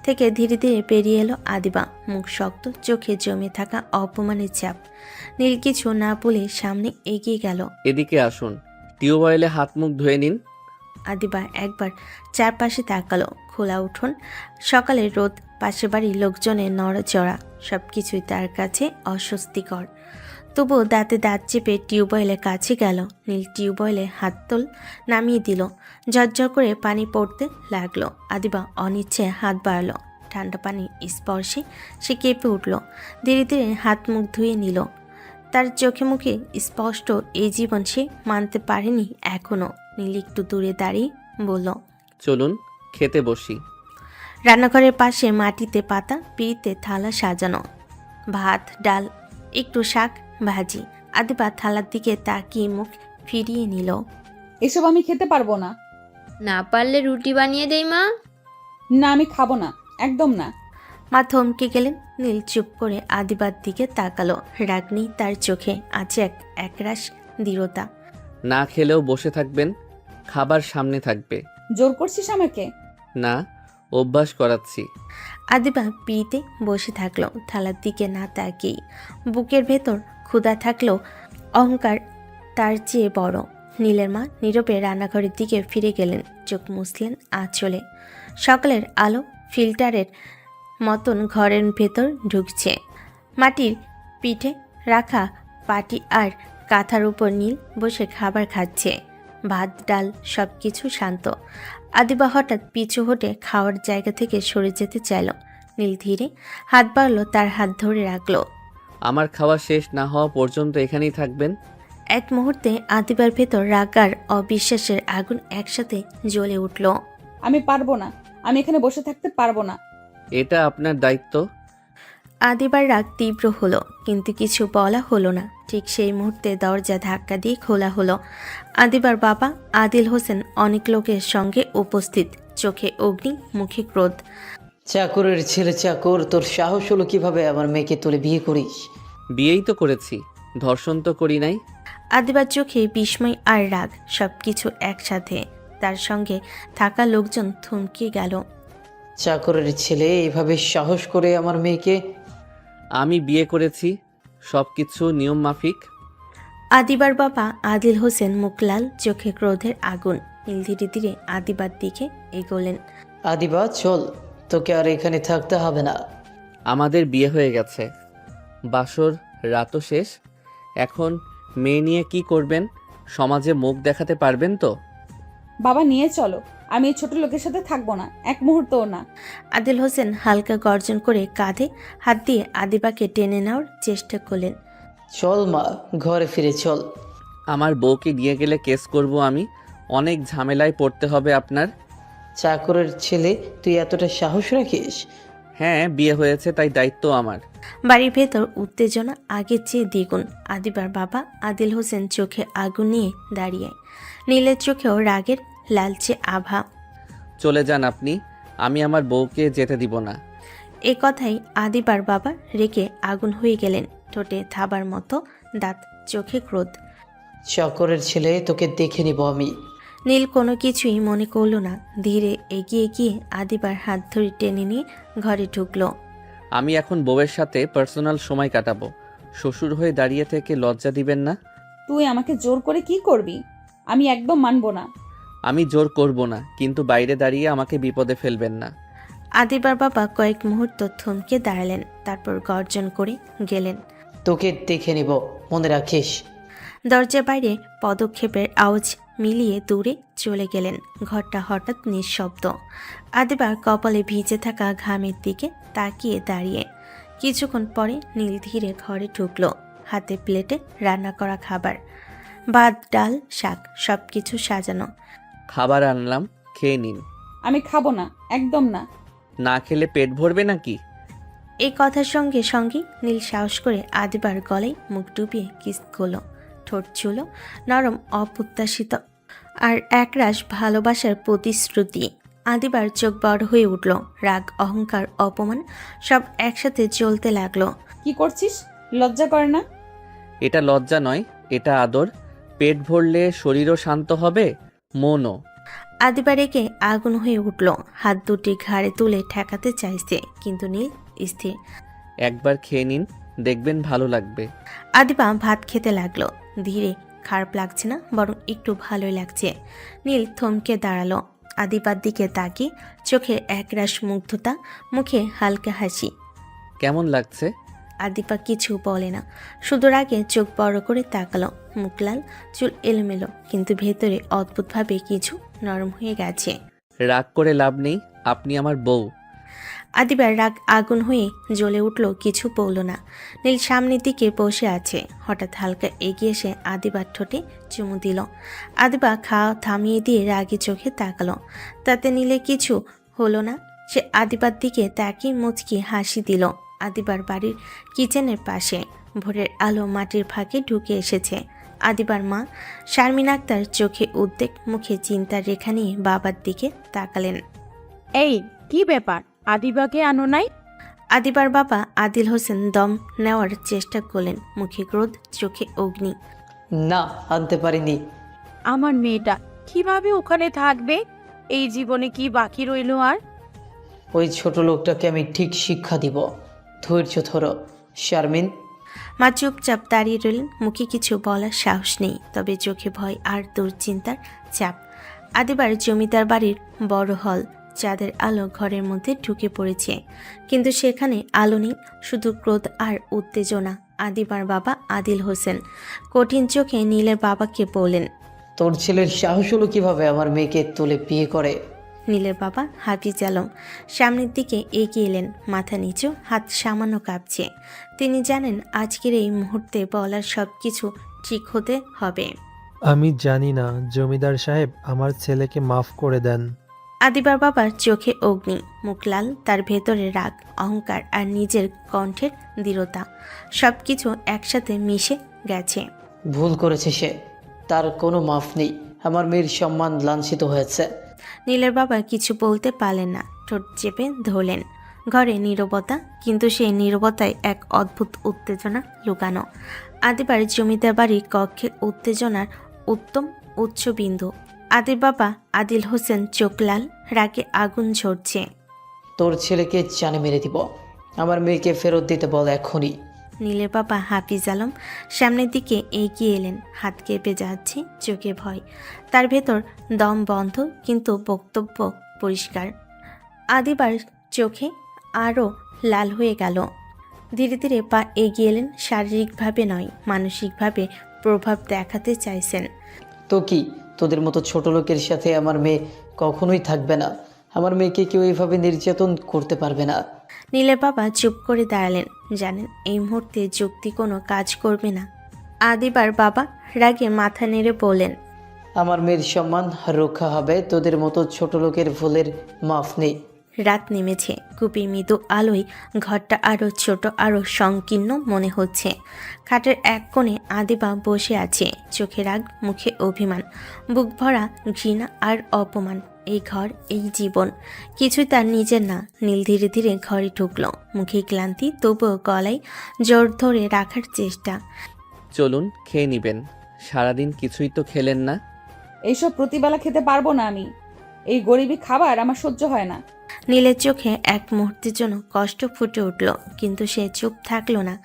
থেকে ধীরে ধীরে পেরিয়ে এলো আদিবা, মুখ শক্ত, চোখে জমে থাকা অপমানের চাপ। নীল কিছু না বলে সামনে এগিয়ে গেল। এদিকে আসুন, টিউবওয়েলে হাত মুখ ধুয়ে নিন। আদিবা একবার চারপাশে তাকালো। খোলা উঠোন, সকালের রোদ, পাশে বাড়ির লোকজনের নড়াচড়া, সব কিছুই তার কাছে অস্বস্তিকর। তবুও দাঁতে দাঁত চেপে টিউবওয়েলের কাছে গেল। নীল টিউবওয়েলে হাত তোল নামিয়ে দিল। ঝরঝর করে পানি পড়তে লাগলো। আদিবা অনিচ্ছে হাত বাড়ালো। ঠান্ডা পানির স্পর্শে সে কেঁপে উঠল। ধীরে ধীরে হাত মুখ ধুয়ে নিল। তার চোখে মুখে স্পষ্ট এই জীবন সে মানতে পারেনি এখনো। নীল একটু দূরে দাঁড়িয়ে বলল, চলুন খেতে বসি। রান্নাঘরের পাশে মাটিতে পাতা, পিঁড়িতে থালা সাজানো, ভাত ডাল, একটু শাক ভাজি। আদিবা থালার দিকে তাকিয়ে মুখ ফিরিয়ে নিল। এসব আমি খেতে পারবো না। না পারলে রুটি বানিয়ে দেই মা। না আমি খাবো না, একদম না। মা থমকে গেলেন। নীল চুপ করে আদিবার দিকে তাকালো। রাগ নেই তার চোখে, আছে একরাশ দৃঢ়তা। না খেলেও বসে থাকবেন, খাবার সামনে থাকবে। জোর করছিস আমাকে? না, অভ্যাস করাচ্ছি। আদিবা পিড়িতে বসে থাকলো, থালার দিকে না তাকিয়েই। বুকের ভেতর ক্ষুধা থাকলেও অহংকার তার চেয়ে বড়। নীলের মা নীরবে রান্নাঘরের দিকে ফিরে গেলেন, চোখ মুছলেন আঁচলে। সকালের আলো ফিল্টারের মতন ঘরের ভেতর ঢুকছে। মাটির পিঠে রাখা পাটি আর কাঁথার উপর নীল বসে খাবার খাচ্ছে। ভাত ডাল সব কিছু শান্ত। আদিবা হঠাৎ পিছু হটে খাওয়ার জায়গা থেকে সরে যেতে চাইল। নীল ধীরে হাত বাড়ল, তার হাত ধরে রাখল। আমার খাওয়া শেষ না হওয়া পর্যন্ত এখানেই থাকবেন। এক মুহূর্তে আদিবার ভেতর রাগ আর অবিশ্বাসের আগুন একসাথে জ্বলে উঠল। আমি পারবো না, আমি এখানে বসে থাকতে পারবো না। এটা আপনার দায়িত্ব। আদিবার রাগ তীব্র হলো, কিন্তু কিছু বলা হলো না। ঠিক সেই মুহূর্তে দরজা ধাক্কা দিয়ে খোলা হলো। আদিবার বাবা আদিল হোসেন অনেক লোকের সঙ্গে উপস্থিত, চোখে অগ্নি, মুখে ক্রোধ। চাকরের ছেলে চাকর, তোর সাহস হলো কিভাবে আমার মেয়েকে তুলে বিয়ে করিস? বিয়েই তো করেছি, ধর্ষণ তো করি নাই। আদিবার চোখে বিস্ময় আর রাগ সবকিছু একসাথে। তার সঙ্গে থাকা লোকজন থমকে গেল। চাকরের ছেলে এইভাবে সাহস করে আমার মেয়েকে? আমি বিয়ে করেছি, সব কিছু নিয়ম মাফিক। আদিবার বাবা আদিল হোসেন মুখ লাল, চোখে ক্রোধের আগুন। নীল ধীরে ধীরে আদিবার দিকে এগোলেন। আদিবা চল, তোকে আর এখানে থাকতে হবে না। আমাদের বিয়ে হয়ে গেছে, বাসর রাতও শেষ। এখন মেয়ে নিয়ে কি করবেন? সমাজে মুখ দেখাতে পারবেন তো? বাবা নিয়ে চলো, আমি এই ছোট লোকের সাথে থাকবো না, এক মুহূর্তও না। আদিল হোসেন হালকা গর্জন করে কাঁধে হাত দিয়ে আদিবাকে টেনে নেওয়ার চেষ্টা করলেন। চল মা, ঘরে ফিরে চল। আমার বউকে নিয়ে গেলে কেস করব আমি, অনেক ঝামেলায় পড়তে হবে আপনার। চাকরের ছেলে, তুই এতটা সাহস রাখিস? হ্যাঁ, বিয়ে হয়েছে তাই দায়িত্ব আমার। বাড়ির ভেতর উত্তেজনা আগের চেয়ে দ্বিগুণ। আদিবার বাবা আদিল হোসেন চোখে আগুন নিয়ে দাঁড়িয়ে, নীলের চোখেও রাগের লালচে আভা। চলে যান আপনি, আমি আমার বউকে যেতে দিব না। এ কথাই আদিবার বাবা রেগে আগুন হয়ে গেলেন, ঠোঁটে থাবার মতো দাঁত, চোখে ক্রোধ। চাকরের ছেলে, তোকে দেখে নিব আমি। নীল কোনো কিছুই মনে করল না, ধীরে এগিয়ে গিয়ে আদিবার হাত ধরে টেনে নিয়ে ঘরে ঢুকলো। আমি এখন বউয়ের সাথে পার্সোনাল সময় কাটাবো, শ্বশুর হয়ে দাঁড়িয়ে থেকে লজ্জা দিবেন না। তুই আমাকে জোর করে কি করবি? আমি একদম মানবো না। আমি জোর করব না, কিন্তু বাইরে দাঁড়িয়ে আমাকে বিপদে ফেলবেন না। আদিবার বাবা কয়েক মুহূর্ত থমকে দাঁড়ালেন, তারপর গর্জন করে গেলেন। তোকে দেখে নিব, মনে রাখিস। দরজা বাইরে পদক্ষেপের আওয়াজ মিলিয়ে দূরে চলে গেলেন। ঘরটা হঠাৎ নিঃশব্দ। আদিবার কপালে ভিজে থাকা ঘামের দিকে তাকিয়ে দাঁড়িয়ে। কিছুক্ষণ পরে নীল ধীরে ঘরে ঢুকলো, হাতে প্লেটে রান্না করা খাবার, ভাত ডাল শাক সব কিছু সাজানো। খাবার আনলাম, খেয়ে নিন। আমি খাবো না, একদম না। না খেলে পেট ভরবে নাকি? এই কথার সঙ্গে সঙ্গে নীল সাহস করে আদিবার গলায় মুখ ডুবিয়ে কিস করল। ঠোঁট ছিল নরম, অপ্রত্যাশিত আর একরাশ ভালোবাসার প্রতিশ্রুতি। আদিবার চোখ বড় হয়ে উঠল, রাগ, অহংকার, অপমান সব একসাথে চলতে লাগলো। কি করছিস? লজ্জা করে না? এটা লজ্জা নয়, এটা আদর। পেট ভরলে শরীরও শান্ত হবে, মনও। আদিবার রেগে আগুন হয়ে উঠল, হাত দুটি ঘাড়ে তুলে ঠেকাতে চাইছে, কিন্তু নীল স্থির। একবার খেয়ে নিন, দেখবেন ভালো লাগবে। আদিবা ভাত খেতে লাগলো, ধীরে। খারাপ লাগছে না, বরং একটু ভালোই লাগছে। নীল থমকে দাঁড়ালো, আদিবার দিকে তাকিয়ে, চোখে একরাশ মুগ্ধতা, মুখে হালকা হাসি। কেমন লাগছে? আদিবা কিছু বলে না, শুধু রাগে চোখ বড় করে তাকালো। মুখ লাল, চুল এলোমেলো, কিন্তু ভেতরে অদ্ভুতভাবে কিছু নরম হয়ে গেছে। রাগ করে লাভ নেই, আপনি আমার বউ। আদিবার রাগ আগুন হয়ে জ্বলে উঠল, কিছু বলল না। নীল সামনের দিকে বসে আছে, হঠাৎ হালকা এগিয়ে এসে আদিবার ঠোঁটে চুমু দিল। আদিবা খাওয়া থামিয়ে দিয়ে রাগী চোখে তাকালো, তাতে নীলে কিছু হলো না। সে আদিবার দিকে তাকিয়ে মুচকি হাসি দিল। আদিবার বাড়ির কিচেনের পাশে ভোরের আলো মাটির ফাঁকে ঢুকে এসেছে। আদিবার মা শারমিন আক্তার চোখে উদ্বেগ, মুখে চিন্তার রেখা নিয়ে বাবার দিকে তাকালেন। এই কি কি ব্যাপার, আদিবাকে আনো নাই? আদিবার বাবা আদিল হোসেন দম নেওয়ার চেষ্টা করলেন, মুখে ক্রোধ, চোখে অগ্নি। না, আনতে পারিনি। আমার মেয়েটা কিভাবে ওখানে থাকবে? এই জীবনে কি বাকি রইলো আর? ওই ছোট লোকটাকে আমি ঠিক শিক্ষা দিব। ধৈর্য ধরো শারমিন। মা চুপচাপ দাঁড়িয়ে রইলেন, মুখে কিছু বলার সাহস নেই, তবে চোখে ভয় আর দুশ্চিন্তার চাপ। আদিবার জমিদার বাড়ির বড় হল, চাঁদের আলো ঘরের মধ্যে ঢুকে পড়েছে, কিন্তু সেখানে আলো নেই, শুধু ক্রোধ আর উত্তেজনা। আদিবার বাবা আদিল হোসেন কঠিন চোখে নীলের বাবাকে বললেন, তোর ছেলের সাহস হলো কিভাবে আমার মেয়েকে তুলে বিয়ে করে? নীলের বাবা হাফিজ আলম সামনের দিকে এগিয়ে এলেন, মাথা নিচু, হাত সামান্য কাঁপছে। তিনি জানেন আজকের এই মুহূর্তে বলার সব কিছু ঠিক হতে হবে। আমি জানি না জমিদার সাহেব, আমার ছেলেকে মাফ করে দেন। আদিবার বাবার চোখে অগ্নি, মুখ লাল, তার ভেতরে রাগ, অহংকার আর নিজের কণ্ঠের দৃঢ়তা, সব কিছু একসাথে মিশে গেছে। ভুল করেছে সে, তার কোনো মাফ নেই। আমার মেয়ের সম্মান লাঞ্ছিত হয়েছে। নীলের বাবা কিছু বলতে পারলেন না, ঠোঁট চেপে ধরলেন। ঘরে নীরবতা, কিন্তু সেই নীরবতায় এক অদ্ভুত উত্তেজনা লুকানো। আদিবার জমিদার বাড়ির কক্ষে উত্তেজনার উত্তম উচ্চবিন্দু। আদির বাবা আদিল হোসেন চোখ লাল, রাগে আগুন ঝরছে। তোর ছেলেকে জানে মেরে দিব। আমার মেয়েকে ফেরত দিতে বল এখনই। নীলের বাবা হাফিজ আলম সামনের দিকে এগিয়ে এলেন, হাত কেঁপে যাচ্ছে, চোখে ভয়, তার ভেতর দম বন্ধ, কিন্তু বক্তব্য পরিষ্কার। আদিবার চোখে আরও লাল হয়ে গেল। ধীরে ধীরে পা এগিয়ে এলেন, শারীরিকভাবে নয়, মানসিকভাবে প্রভাব দেখাতে চাইছেন। তো কি, তোদের মতো ছোট লোকের সাথে আমার মেয়ে কখনোই থাকবে না। আমার মেয়েকে কেউ এইভাবে নির্যাতন করতে পারবে না। নীলের বাবা চুপ করে দাঁড়ালেন, জানেন এই মুহূর্তে যুক্তি কোনো কাজ করবে না। আদিবার বাবা রাগে মাথা নেড়ে বললেন, আমার মেয়ের সম্মান রক্ষা হবে, তোদের মতো ছোট লোকের ভুলের মাফ নেই। রাত নেমেছে, কুপি মৃদু আলোয় ঘরটা আরও ছোট, আরও সংকীর্ণ মনে হচ্ছে। খাটের এক কোণে আদিবা বসে আছে, চোখে রাগ, মুখে অভিমান, বুক ভরা ঘৃণা আর অপমান। এই ঘর, এই জীবন কিছুই তার নিজের না। নীল ধীরে ধীরে ঘরে ঢুকলো, মুখে ক্লান্তি, তবুও গলায় জোর ধরে রাখার চেষ্টা। চলুন খেয়ে নিবেন, সারাদিন কিছুই তো খেলেন না। এইসব প্রতিবেলা খেতে পারবো না আমি। এই গরিবি খাবার আমার সহ্য হয় না। নীলের চোখে এক মুহূর্তের জন্য কষ্ট ফুটে উঠল, কিন্তু সে চুপ থাকলো না।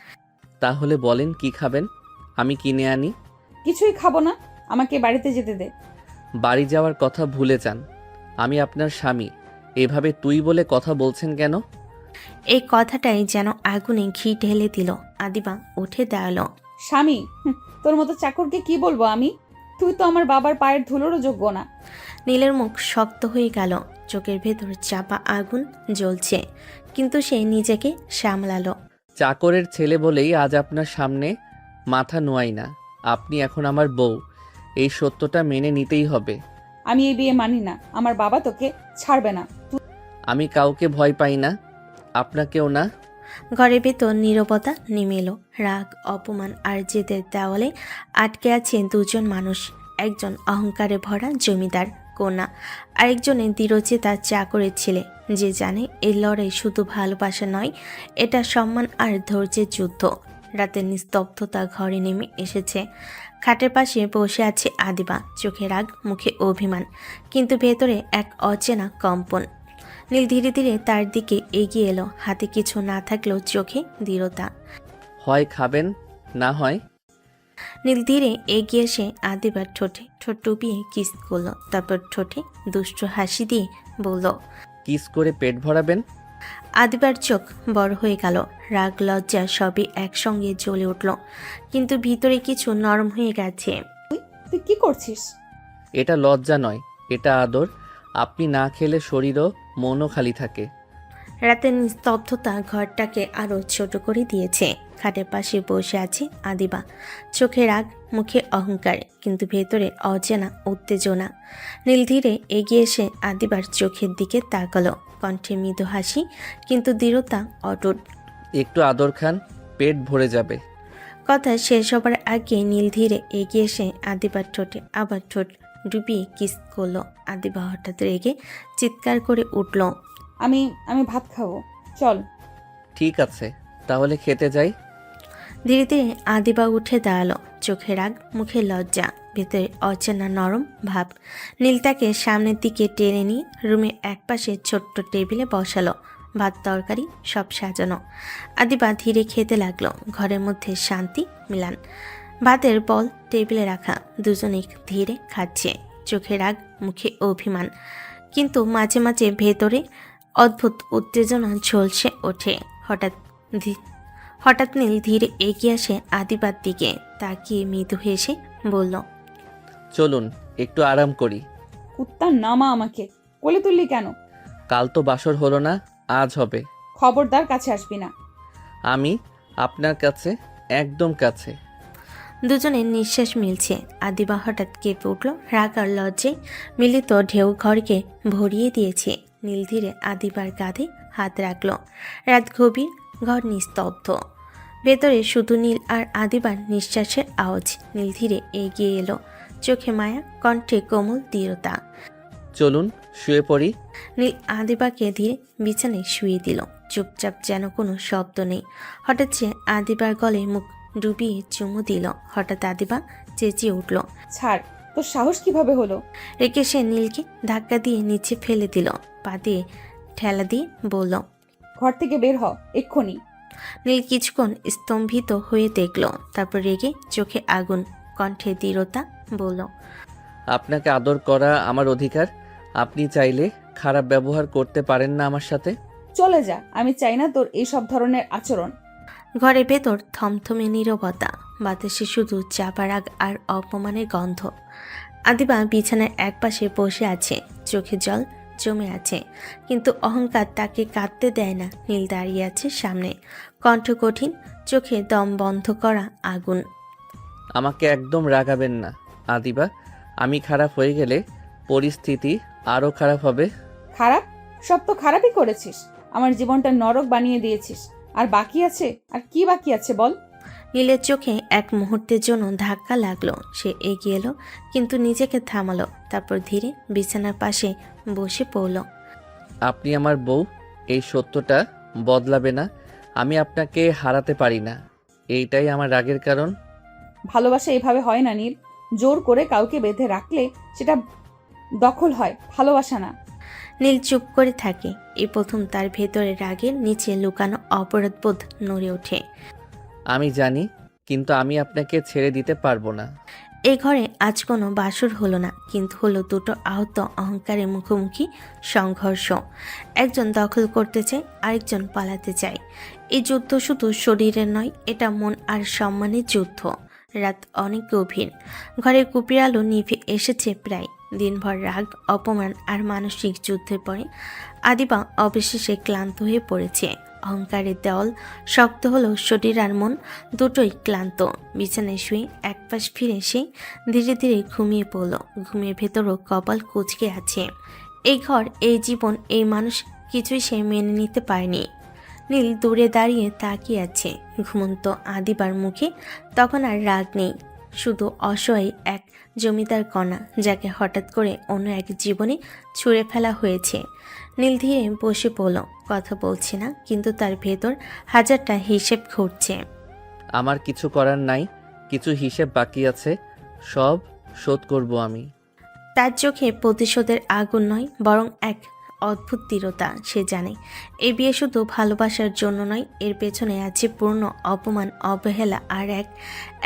তাহলে বলেন কি খাবেন, আমি কিনে আনি। কিছুই খাবো না, আমাকে বাড়িতে যেতে দে। বাড়ি যাওয়ার কথা ভুলে যান, আমি আপনার স্বামী। এভাবে তুই বলে কথা বলছেন কেন? এই কথাটাই যেন আগুনে ঘি ঢেলে দিল। আদিবা উঠে দাঁড়ালো। স্বামী? তোর মতো চাকরকে কি বলবো আমি? তুই তো আমার বাবার পায়ের ধুলোরও যোগ্য না। নীলের মুখ শক্ত হয়ে গেল, চোখের ভেতর চাপা আগুন জ্বলছে, কিন্তু সে নিজেকে সামলালো। চাকরের ছেলে বলেই আজ আপনার সামনে মাথা নোয়াই না। আপনি এখন আমার বউ, এই সত্যটা মেনে নিতেই হবে। আমি এই বিয়ে মানি না, আমার বাবা তোকে ছাড়বে না। আমি কাউকে ভয় পাই না, আপনাকেও না। ঘরের ভেতর নীরবতা নেমে এলো, রাগ, অপমান আর জেদের দেওয়ালে আটকে আছে দুজন মানুষ। একজন অহংকারে ভরা জমিদার কন্যা, আরেকজনের দৃঢ়চেতা চাকরের ছেলে, যে জানে এই লড়াই শুধু ভালোবাসা নয়, এটা সম্মান আর ধৈর্যের যুদ্ধ। রাতের নিস্তব্ধতা ঘরে নেমে এসেছে। খাটের পাশে বসে আছে আদিবা, চোখে রাগ, মুখে অভিমান, কিন্তু ভেতরে এক অচেনা কম্পন। নীল ধীরে ধীরে তার দিকে এগিয়ে এলো, হাতে কিছু না থাকলেও চোখে দৃঢ়তা। হয় খাবেন, না হয়। নীল ধীরে এগিয়ে এসে আদিবার ঠোঁটে ঠোঁট টুপিয়ে কিস করলো, তারপর ঠোঁটে দুষ্ট হাসি দিয়ে বলল, কিস করে পেট ভরাবেন। আদিবার চোখ বড় হয়ে গেল, রাগ লজ্জা সবই একসঙ্গে জ্বলে উঠল, কিন্তু ভিতরে কিছু নরম হয়ে গেছে। তুই কি করছিস? এটা লজ্জা নয়, এটা আদর। আপনি না খেলে শরীরও মনও খালি থাকে। রাতের নিস্তব্ধতা ঘরটাকে আরো ছোট করে দিয়েছে। খাটের পাশে বসে আছে আদিবা, চোখে রাগ, মুখে অহংকার, কিন্তু ভেতরে অচেনা উত্তেজনা। নীল ধীরে এগিয়ে এসে আদিবার চোখের দিকে তাকালো, কণ্ঠে মৃদু হাসি, কিন্তু দৃঢ়তা অটুট। একটু আদর খান, পেট ভরে যাবে। কথা শেষ হবার আগে নীল ধীরে এগিয়ে এসে আদিবার ঠোঁটে আবার ঠোঁট ডুবিয়ে কিস করলো। আদিবা হঠাৎ রেগে চিৎকার করে উঠল, আমি আমি ভাত খাবো, চল। ঠিক আছে, তাহলে খেতে যাই। ধীরে ধীরে আদিবা উঠে দাঁড়ালো, চোখে রাগ, মুখে লজ্জা, ভেতরে অচেনা নরম ভাব। নীল তাকে সামনের দিকে টেনে নিয়ে রুমের একপাশে ছোট্ট টেবিলে বসালো। ভাত তরকারি সব সাজানো। আদিবা ধীরে খেতে লাগলো। ঘরের মধ্যে শান্তি মিলান। ভাতের বল টেবিলে রাখা, দুজনেই ধীরে খাচ্ছে, চোখে রাগ, মুখে অভিমান, কিন্তু মাঝে মাঝে ভেতরে অদ্ভুত উত্তেজনা ঝলসে ওঠে। হঠাৎ নীল ধীরে এগিয়ে আসে আদিবার দিকে, তাকিয়ে মৃদু হেসে বলল, চলুন একটু আরাম করি। কুত্তার নামা আমাকে কোলে তুললি কেন? কাল তো বাসর হলো না, আজ হবে। খবরদার কাছে আসবি না। আমি আপনার কাছে, একদম কাছে। দুজনের নিঃশ্বাস মিলছে। আদিবা হঠাৎ কেঁপে উঠল, রাগ আর লজ্জায় মিলিত ঢেউ ঘরকে ভরিয়ে দিয়েছে। নীল ধীরে আদিবার কাঁধে হাত রাখল। রাত গভীর, ঘর নিস্তব্ধ। ভেতরে শুধু নীল আর আদিবার নিঃশ্বাসের আওয়াজ। নীল ধীরে এগিয়ে এলো, চোখে মায়া, কণ্ঠে কোমল দৃঢ়তা। চলুন শুয়ে পড়ি। নীল আদিবাকে ধীরে বিছানায় শুয়ে দিল, চুপচাপ, যেন কোনো শব্দ নেই। হঠাৎ সে আদিবার গলে মুখ ডুবিয়ে চুমু দিল। হঠাৎ আদিবা চেঁচিয়ে উঠল। ছাড়, তোর সাহস কিভাবে হলো? রেখে সে নীলকে ধাক্কা দিয়ে নিচে ফেলে দিল, পা দিয়ে ঠেলা দিয়ে বলল, ঘর থেকে বের হ এক্ষুনি। নীল কিছুক্ষণ স্তম্ভিত হয়ে দেখল, তারপর রেগে, চোখে আগুন, কণ্ঠে দৃঢ়তা বলল, আপনাকে আদর করা আমার অধিকার। আপনি চাইলে খারাপ ব্যবহার করতে পারেন না আমার সাথে। চলে যা, আমি চাই না তোর এই সব ধরনের আচরণ। ঘরের ভেতর থমথমে নীরবতা, বাতাসে শুধু চাপা রাগ আর অপমানের গন্ধ। আদিবা বিছানার একপাশে বসে আছে, চোখে জল জমে আছে, কিন্তু অহংকার তাকে কাঁদতে দেয় না। নীল দাঁড়িয়ে আছে সামনে, কণ্ঠ কঠিন, চোখে দম বন্ধ করা আগুন। আমাকে একদম রাগাবেন না আদিবা। আমি খারাপ হয়ে গেলে পরিস্থিতি আরও খারাপ হবে। খারাপ? সব তো খারাপই করেছিস, আমার জীবনটা নরক বানিয়ে দিয়েছিস। আর বাকি আছে, আর কি বাকি আছে বল? নীলের চোখে এক মুহূর্তের জন্য ধাক্কা লাগলো। সে এগিয়ে এলো, কিন্তু নিজেকে থামালো, তারপর ধীরে বিছানার পাশে বসে পড়ল। আপনি আমার বউ, এই সত্যটা বদলাবে না। আমি আপনাকে হারাতে পারি না, এইটাই আমার রাগের কারণ। ভালোবাসা এভাবে হয় না নীল। জোর করে কাউকে বেঁধে রাখলে সেটা দখল হয়, ভালোবাসা না। নীল চুপ করে থাকে। এই প্রথম তার ভেতরে রাগের নিচে লুকানো অপরাধবোধ নড়ে ওঠে। আমি জানি, কিন্তু আমি আপনাকে ছেড়ে দিতে পারবো না। এই ঘরে আজ কোনো বাসর হলো না, কিন্তু হলো দুটো আহত অহংকারের মুখোমুখি সংঘর্ষ। একজন দখল করতে চায়, আরেকজন পালাতে চায়। এই যুদ্ধ শুধু শরীরের নয়, এটা মন আর সম্মানের যুদ্ধ। রাত অনেক গভীর, ঘরের কুপির আলো নিভে এসেছে প্রায়। দিনভর রাগ, অপমান আর মানসিক যুদ্ধের পরে আদিবা অবশেষে ক্লান্ত হয়ে পড়েছে। অহংকারের দেওয়াল শক্ত হলেও শরীর আর মন দুটোই ক্লান্ত। বিছানায় শুয়ে একপাশ ফিরে সে ধীরে ধীরে ঘুমিয়ে পড়ল। ঘুমের ভেতরও কপাল কুঁচকে আছে। এই ঘর, এই জীবন, এই মানুষ, কিছুই সে মেনে নিতে পারেনি। নীল দূরে দাঁড়িয়ে তাকিয়ে আছে ঘুমন্ত আদিবার মুখে। তখন আর রাগ নেই, শুধু অসহায় এক জমিদার কন্যা, যাকে হঠাৎ করে অন্য এক জীবনে ছুঁড়ে ফেলা হয়েছে। নীল ধীরে বসে পড়ল, কথা বলছে না, কিন্তু তার ভেতর হাজারটা হিসেব ঘুরছে। আমার কিছু করার নাই, কিছু হিসেব বাকি আছে, সব শোধ করব আমি। তার চোখে প্রতিশোধের আগুন নয়, বরং এক অদ্ভুত দৃঢ়তা। সে জানে এই বিয়ে শুধু ভালোবাসার জন্য নয়, এর পেছনে আছে পূর্ণ অপমান, অবহেলা আর এক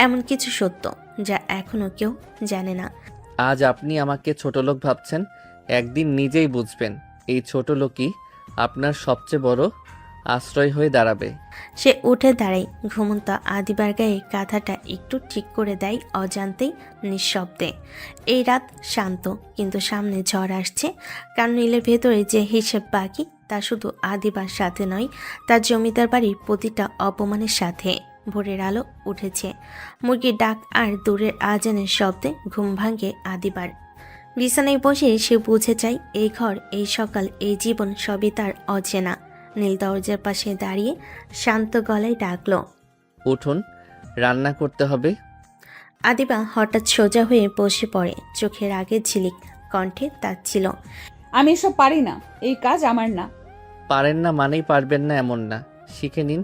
এমন কিছু সত্য যা এখনো কেউ জানে না। আজ আপনি আমাকে ছোটলোক ভাবছেন, একদিন নিজেই বুঝবেন এই ছোটলোকই আপনার সবচেয়ে বড় আশ্রয় হয়ে দাঁড়াবে। সে উঠে দাঁড়ায়, ঘুমন্ত আদিবার গায়ে কাঁথাটা একটু ঠিক করে দেয় অজান্তেই, নিঃশব্দে। এই রাত শান্ত, কিন্তু সামনে ঝড় আসছে। কারণ নীলের ভেতরে যে হিসেব বাকি, তা শুধু আদিবার সাথে নয়, তার জমিদার বাড়ির প্রতিটা অপমানের সাথে। ভোরের আলো উঠেছে, মুরগির ডাক আর দূরের আজানের শব্দে ঘুম ভাঙে আদিবার। বিছানায় বসে সে বুঝে যায়, এই ঘর, এই সকাল, এই জীবন সবই তার অচেনা। নীল দরজার পাশে দাঁড়িয়ে শান্ত গলায় ডাকলো, উঠুন, রান্না করতে হবে। আদিবা হঠাৎ সোজা হয়ে বসে পড়ে, চোখের আগের ঝিলিক, কণ্ঠে তাচ্ছিল। আমি এসব পারি না, এই কাজ আমার না। পারেন না মানেই পারবেন না এমন না, শিখে নিন,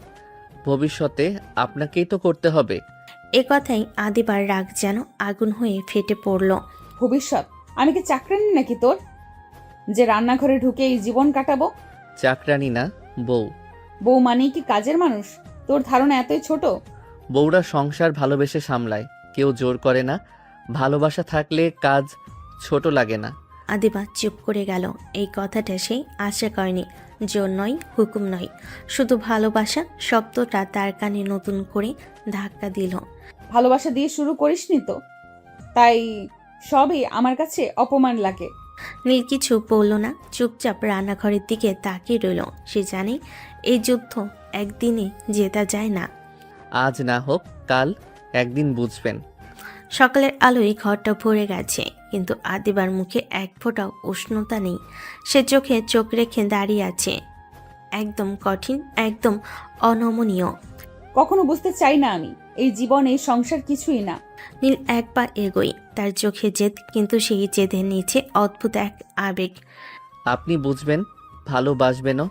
ভবিষ্যতে আপনাকেই তো করতে হবে। এ কথাই আদিবার রাগ যেন আগুন হয়ে ফেটে পড়ল। ভবিষ্যৎ? আমি কি চাকরানি নাকি তোর, যে রান্নাঘরে ঢুকে এই জীবন কাটাবো? চাকরানি না, বউ। বউ মানেই কি কাজের মানুষ? তোর ধারণা এতই ছোট? বউরা সংসার ভালোবেসে সামলায়, কেউ জোর করে না। ভালোবাসা থাকলে কাজ ছোট লাগে না। আদিবা চুপ করে গেল। এই কথাটা সে আশা করেনি। জোর নয়, হুকুম নয়, শুধু ভালোবাসা শব্দটা তার কানে নতুন করে ধাক্কা দিল। ভালোবাসা দিয়ে শুরু করিসনি তো, তাই সবই আমার কাছে অপমান লাগে। নীল কিছু বলল না, চুপচাপ রান্নাঘরের দিকে তাকিয়ে রইল। সে জানে এই যুদ্ধ একদিনে জেতা যায় না। আজ না হোক কাল একদিন বুঝবেন। সকালের আলোয় ঘরটা ভরে গেছে, কিন্তু আদিবার মুখে এক ফোঁটাও উষ্ণতা নেই। সে চোখে চোখ রেখে দাঁড়িয়ে আছে, একদম কঠিন, একদম অনমনীয়। কখনো বুঝতে চাই না আমি, এই জীবন এই সংসার কিছুই না। নীল এক পা এগোই, তার চোখে জেদ, কিন্তু সেই জেদের নিচে অদ্ভুত এক আবেগ। আপনি বুঝবেন, ভালোবাসবেনও,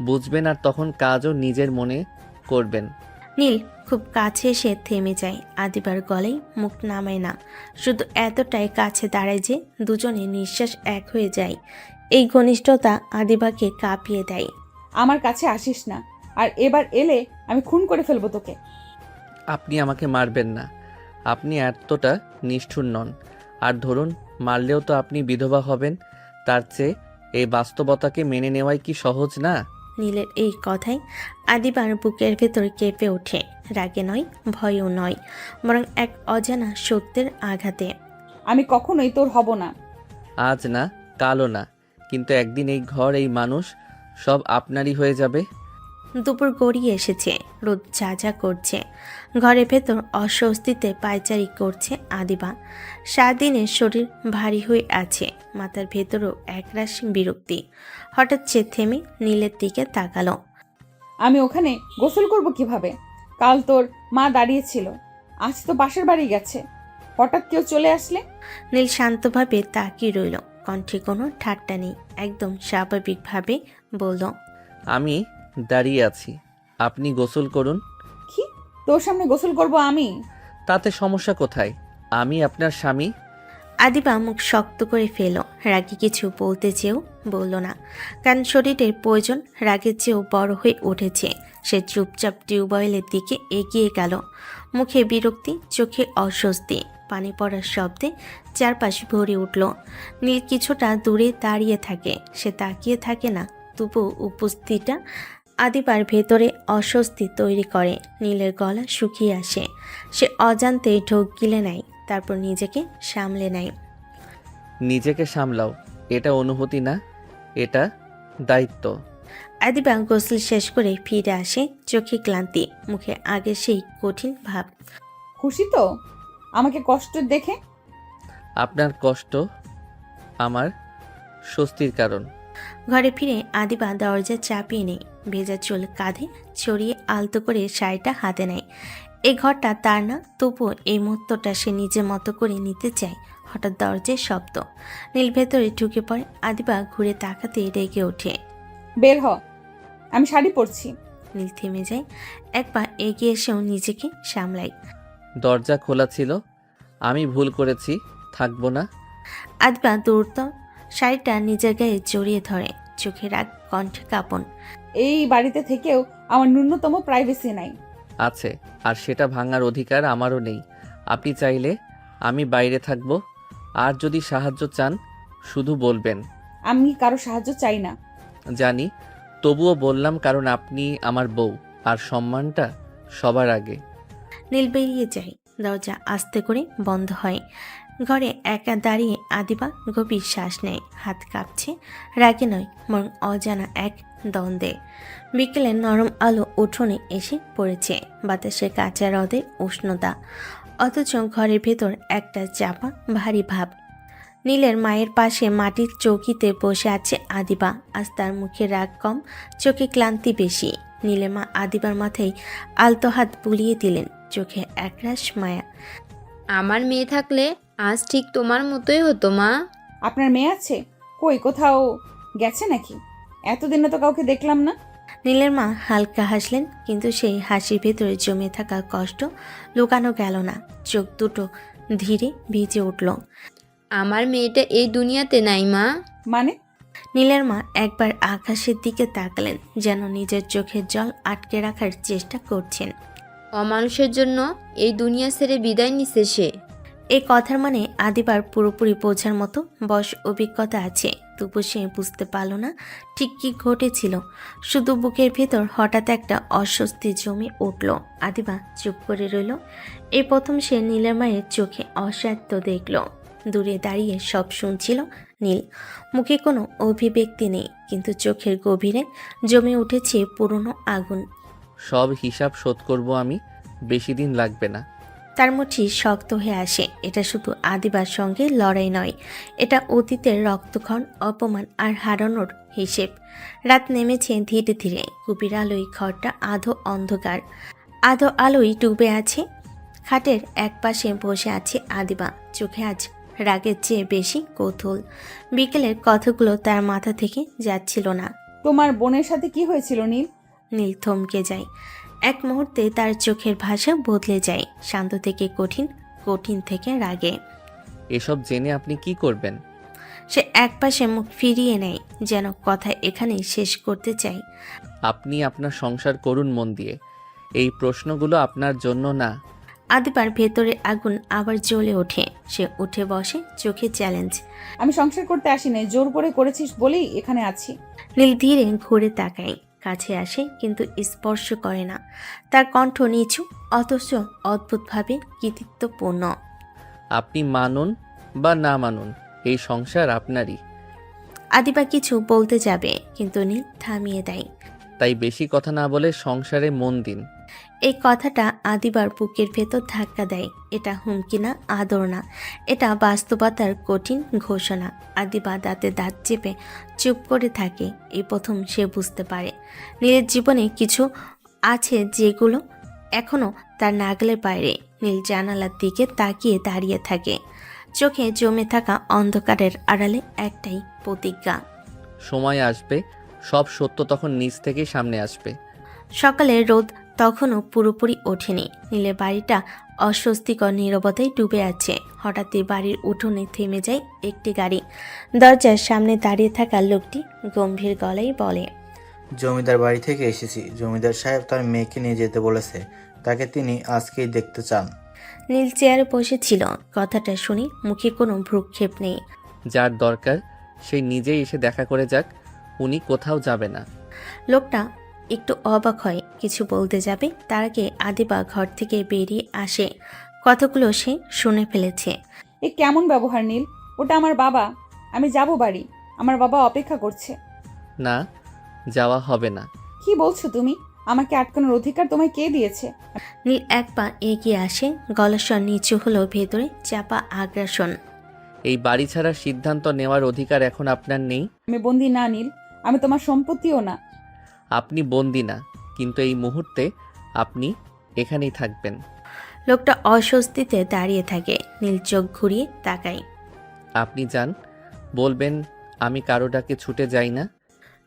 বুঝবেন, আর তখন কাজও নিজের মনে করবেন। নীল খুব কাছে এসে থেমে যায়। আদিবার গলায় মুখ নামায় না, শুধু এতটাই কাছে দাঁড়ায় যে দুজনে নিঃশ্বাস এক হয়ে যায়। এই ঘনিষ্ঠতা আদিবাকে কাঁপিয়ে দেয়। আমার কাছে আসিস না, আর এবার এলে আমি খুন করে ফেলবো তোকে। আপনি আমাকে মারবেন না, আপনি এতটা নিষ্ঠুর নন। আর ধরুন মারলেও তো আপনি বিধবা হবেন, তার চেয়ে এই বাস্তবতাকে মেনে নেওয়াই কি সহজ না? নীলের এই কথায় আদিবার বুকের ভেতর কেঁপে ওঠে, রাগে নয়, ভয়ও নয়, বরং এক অজানা সত্যের আঘাতে। আমি কখনোই তোর হব না। আজ না, কালও না, কিন্তু একদিন এই ঘর, এই মানুষ সব আপনারই হয়ে যাবে। দুপুর গড়িয়ে এসেছে, রোদ ঝাঁঝা করছে। ঘরের ভেতর অস্বস্তিতে পায়চারি করছে আদিবা। সারাদিনের শরীর ভারী হয়ে আছে, মাথার ভেতরও একরাশ বিরক্তি। হঠাৎ সে থেমে নীলের দিকে তাকালো। আমি ওখানে গোসল করব কিভাবে? কাল তোর মা দাঁড়িয়েছিল, আজ তো পাশের বাড়ি গেছে, হঠাৎ কেউ চলে আসলে? নীল শান্তভাবে তাকিয়ে রইল, কণ্ঠে কোনো ঠাট্টা নেই, একদম স্বাভাবিকভাবে বলল, আমি দাঁড়িয়ে আছি, আপনি গোসল করুন। কি? তোর সামনে গোসল করব আমি? তাতে সমস্যা কোথায়? আমি আপনার স্বামী। আদিবা মুখ শক্ত করে ফেল, রাগে কিছু বলতে চেয়েও বলল না, কারণ শরীরের প্রয়োজন রাগের চেয়েও বড় হয়ে উঠেছে। সে চুপচাপ টিউবওয়েলের দিকে এগিয়ে গেল, মুখে বিরক্তি, চোখে অস্বস্তি। পানি পড়ার শব্দে চারপাশ ভরে উঠল। নীল কিছুটা দূরে দাঁড়িয়ে থাকে, সে তাকিয়ে থাকে না, তবু উপস্থিতিটা আদিবার ভেতরে অস্বস্তি তৈরি করে। নীলের গলা শুকিয়ে আসে, সে অজান্তে ঢোক গিলে নেয়, তারপর নিজেকে সামলে নেয়। নিজেকে সামলাও, এটা অনুভূতি না, এটা দায়িত্ব। আদিবা গোসল শেষ করে ফিরে আসে, চোখে ক্লান্তি, মুখে আগে সেই কঠিন ভাব। খুশি তো আমাকে কষ্ট দেখে? আপনার কষ্ট আমার স্বস্তির কারণ। ঘরে ফিরে আদিবা দরজা চাপিয়ে নেয়, ভেজা চুল কাঁধে ছড়িয়ে আলতো করে শাড়িটা হাতে নেয়। এই ঘরটা তার না, তবুও এই মুহূর্তটা সে নিজের মতো করে নিতে চায়। হঠাৎ দরজায় শব্দ, নীল ভেতরে ঢুকে পড়ে। আদিবা ঘুরে তাকাতে রেগে ওঠে। বের হ, আমি শাড়ি পরছি। নীল থেমে যায়, এক পা এগিয়ে এসেও নিজেকে সামলায়। দরজা খোলা ছিল, আমি ভুল করেছি, থাকবো না। আদিবা দ্রুত শাড়িটা নিজের গায়ে জড়িয়ে ধরে, চোখে রাগ, কণ্ঠে কাঁপন। এই বাড়িতে থেকেও আমার ন্যূনতম প্রাইভেসি নাই। আছে, আর সেটা ভাঙার অধিকার আমারও নেই। আপনি চাইলে আমি বাইরে থাকবো, আর যদি সাহায্য চান শুধু বলবেন। আমি কারো সাহায্য চাই না। জানি, তবুও বললাম, কারণ আপনি আমার বউ, আর সম্মানটা সবার আগে। নীল বেরিয়ে যায়, দরজা আস্তে করে বন্ধ হয়। ঘরে একা দাঁড়িয়ে আদিবা গভীর শ্বাস নেয়, হাত কাঁপছে, রাগে নয়, বরং অজানা এক দ্বন্দ্বে। বিকেলের নরম আলো উঠোনে এসে পড়েছে, বাতাসে কাঁচা রোদের উষ্ণতা, অথচ ঘরের ভেতর একটা চাপা ভারী ভাব। নীলের মায়ের পাশে মাটির চৌকিতে বসে আছে আদিবা। আজ তার মুখে রাগ কম, চোখে ক্লান্তি বেশি। নীলের মা আদিবার মাথায় আলতো হাত বুলিয়ে দিলেন, চোখে একরাশ মায়া। আমার মেয়ে থাকলে আজ ঠিক তোমার মতোই হতো মা। আপনার মেয়ে আছে? কই, কোথাও গেছে নাকি? এতদিনে তো কাউকে দেখলাম না। নীলের মা হালকা হাসলেন, কিন্তু সেই হাসির ভেতরে জমে থাকা কষ্ট লুকানো গেল না। চোখ দুটো ধীরে ভিজে উঠল। আমার মেয়েটা এই দুনিয়াতে নাই মা। মানে? নীলের মা একবার আকাশের দিকে তাকালেন, যেন নিজের চোখের জল আটকে রাখার চেষ্টা করছেন। অমানুষের জন্য এই দুনিয়া ছেড়ে বিদায় নিছে সে। এই কথার মানে আদিবার পুরোপুরি বোঝার মতো বয়স অভিজ্ঞতা আছে, তবু সে বুঝতে পারল না ঠিক কী ঘটেছিল। শুধু বুকের ভেতর হঠাৎ একটা অস্বস্তি জমে উঠল। আদিবা চুপ করে রইল। এই প্রথম সে নীলের মায়ের চোখে অসাধ্য দেখল। দূরে দাঁড়িয়ে সব শুনছিল নীল, মুখে কোনো অভিব্যক্তি নেই, কিন্তু চোখের গভীরে জমে উঠেছে পুরনো আগুন। সব হিসাব শোধ করব আমি, বেশি দিন লাগবে না। তার মুঠি শক্ত হয়ে আসে। এটা শুধু আদিবার সঙ্গে লড়াই নয়, এটা অতীতের রক্তক্ষরণ, অপমান আর হারানোর হিসেব। রাত নেমেছে ধীরে ধীরে। কুপির আলোয় ঘরটা আধো অন্ধকার, আধো আলোয় ডুবে আছে। খাটের এক পাশে বসে আছে আদিবা, চোখে আজ রাগের চেয়ে বেশি কৌতূহল। বিকেলের কথাগুলো তার মাথা থেকে যাচ্ছিল না। তোমার বোনের সাথে কি হয়েছিল নীল? নীল থমকে যায়। এক মুহূর্তে তার চোখের ভাষা বদলে যায়, শান্ত থেকে কঠিন, কঠিন থেকে রাগে। এসব জেনে আপনি কি করবেন? সে একপাশে মুখ ফিরিয়ে নেয়, যেন কথা এখানেই শেষ করতে চায়। আপনি আপনার সংসার করুন মন দিয়ে, এই প্রশ্নগুলো আপনার জন্য না। আদিবার ভেতরে আগুন আবার জ্বলে ওঠে। সে উঠে বসে, চোখে চ্যালেঞ্জ। আমি সংসার করতে আসি নাই, জোর করে করেছিস বলেই এখানে আছি। নীল ধীরে ঘুরে তাকায়, কাছে আসে কিন্তু স্পর্শ করে না। তার কণ্ঠ নিচু, অথচ অদ্ভুতভাবে কৃতিত্বপূর্ণ। আপনি মানুন বা না মানুন, এই সংসার আপনারই। আদিবা কিছু বলতে যাবে, কিন্তু নীল থামিয়ে দেয়। তাই বেশি কথা না বলে সংসারে মন দিন। এই কথাটা আদিবার বুকের ভেতর ধাক্কা দেয়। এটা হুমকি না, আদর না, এটা বাস্তবতার কঠিন ঘোষণা। আদিবা দাঁতে দাঁত চেপে চুপ করে থাকে। এই প্রথম সে বুঝতে পারে নীলের জীবনে কিছু আছে যেগুলো এখনো তার নাগালের বাইরে। নীল জানালার দিকে তাকিয়ে দাঁড়িয়ে থাকে, চোখে জমে থাকা অন্ধকারের আড়ালে একটাই প্রতিজ্ঞা। সময় আসবে, সব সত্য তখন নিজ থেকেই সামনে আসবে। সকালে রোদ তখনও পুরোপুরি ওঠেনি। নীলের বাড়িটা অস্বস্তিকর নীরবতায় ডুবে আছে। হঠাৎই বাড়ির উঠোনে থেমে যায় একটি গাড়ি। দরজার সামনে দাঁড়িয়ে থাকা লোকটি গম্ভীর গলায় বলে, জমিদার বাড়ি থেকে এসেছি। জমিদার সাহেব তার মেয়েকে নিয়ে যেতে বলেছে, তাকে তিনি আজকেই দেখতে চান। নীল চেয়ারে বসেছিল। কথাটা শুনে মুখে কোনো ভ্রুক্ষেপ নেই। যার দরকার সে নিজেই এসে দেখা করে যাক, উনি কোথাও যাবে না। লোকটা একটু অবাক হয়, কিছু বলতে যাবে, তার আগে আদিবা ঘর থেকে বেরিয়ে আসে। কথাগুলো সে শুনে ফেলেছে। এ কেমন ব্যবহার নীল? ওটা আমার বাবা, আমি যাব বাড়ি, আমার বাবা অপেক্ষা করছে। না, যাওয়া হবে না। কি বলছো তুমি? আমাকে আটকানোর অধিকার তোমায় কে দিয়েছে? নীল এক পা এগিয়ে আসে, গলার স্বর নিচু হলো, ভেতরে চাপা আগ্রাসন। এই বাড়ি ছাড়ার সিদ্ধান্ত নেওয়ার অধিকার এখন আপনার নেই। আমি বন্দি না নীল, আমি তোমার সম্পত্তিও না। আপনি বন্দি না, কিন্তু এই মুহূর্তে আপনি এখানেই থাকবেন। লোকটা অস্বস্তিতে দাঁড়িয়ে থাকে। নীল চোখ ঘুরিয়ে তাকায়। আপনি যান, বলবেন আমি কারো ডাকে ছুটে যাই না।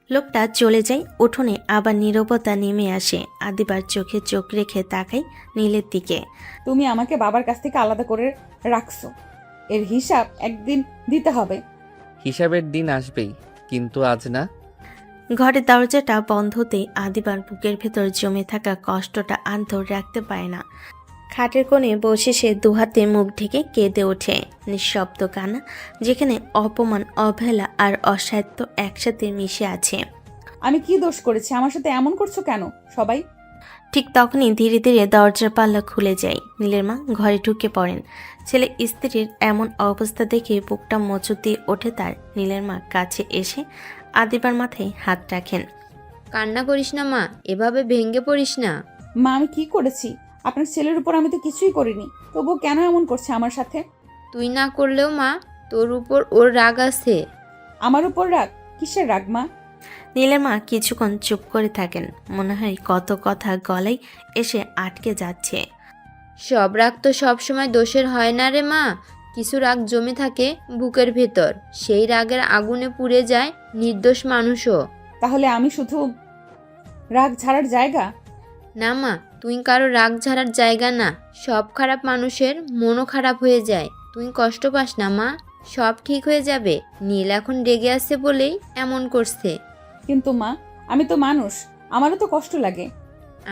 লোকটা চলে যায়। উঠোনে আবার নীরবতা নেমে আসে। আদিবার চোখে চোখ রেখে তাকায় নীলের দিকে। তুমি আমাকে বাবার কাছ থেকে আলাদা করে রাখছো, এর হিসাব একদিন দিতে হবে। হিসাবের দিন আসবেই, কিন্তু আজ না। ঘরের দরজাটা বন্ধ হতেই আদিবার বুকের ভেতর জমে থাকা কষ্টটা আর ধরে রাখতে পারে না। খাটের কোণে বসে সে দুহাতে মুখ ঢেকে কেঁদে ওঠে। নিঃশব্দ কান্না, যেখানে অপমান, অবহেলা আর অসাধ্য একসাথে মিশে আছে। আমি কি দোষ করেছি? আমার সাথে এমন করছো কেন সবাই? ঠিক তখনই ধীরে ধীরে দরজার পাল্লা খুলে যায়। নীলের মা ঘরে ঢুকে পড়েন। ছেলে স্ত্রীর এমন অবস্থা দেখে বুকটা মোচড় দিয়ে ওঠে তার। নীলের মা কাছে এসে আদিবার মাথায় হাত রাখেন। কান্না করিস না মা, এভাবে ভেঙে পড়িস না। মা, আমি কি করেছি? আপনার ছেলের উপর আমি তো কিছুই করিনি, তবুও কেন এমন করছে আমার সাথে? তুই না করলেও মা, তোর উপর ওর রাগ আছে। আমার উপর রাগ? কিসের রাগ মা? নীলের মা কিছুক্ষণ চুপ করে থাকেন। মনে হয় কত কথা গলায় এসে আটকে যাচ্ছে। সব রাগ তো সবসময় দোষের হয় না রে মা। কিছু রাগ জমে থাকে বুকের ভেতর, সেই রাগের আগুনে পুড়ে যায় নির্দোষ মানুষও। তাহলে আমি শুধু রাগ ঝাড়ার জায়গা? না মা, তুই কারো রাগ ঝাড়ার জায়গা না। সব খারাপ মানুষের মনও খারাপ হয়ে যায়। তুই কষ্ট পাস না মা, সব ঠিক হয়ে যাবে। নীল এখন রেগে আছে বলেই এমন করছে। কিন্তু মা, আমি তো মানুষ, আমারও তো কষ্ট লাগে।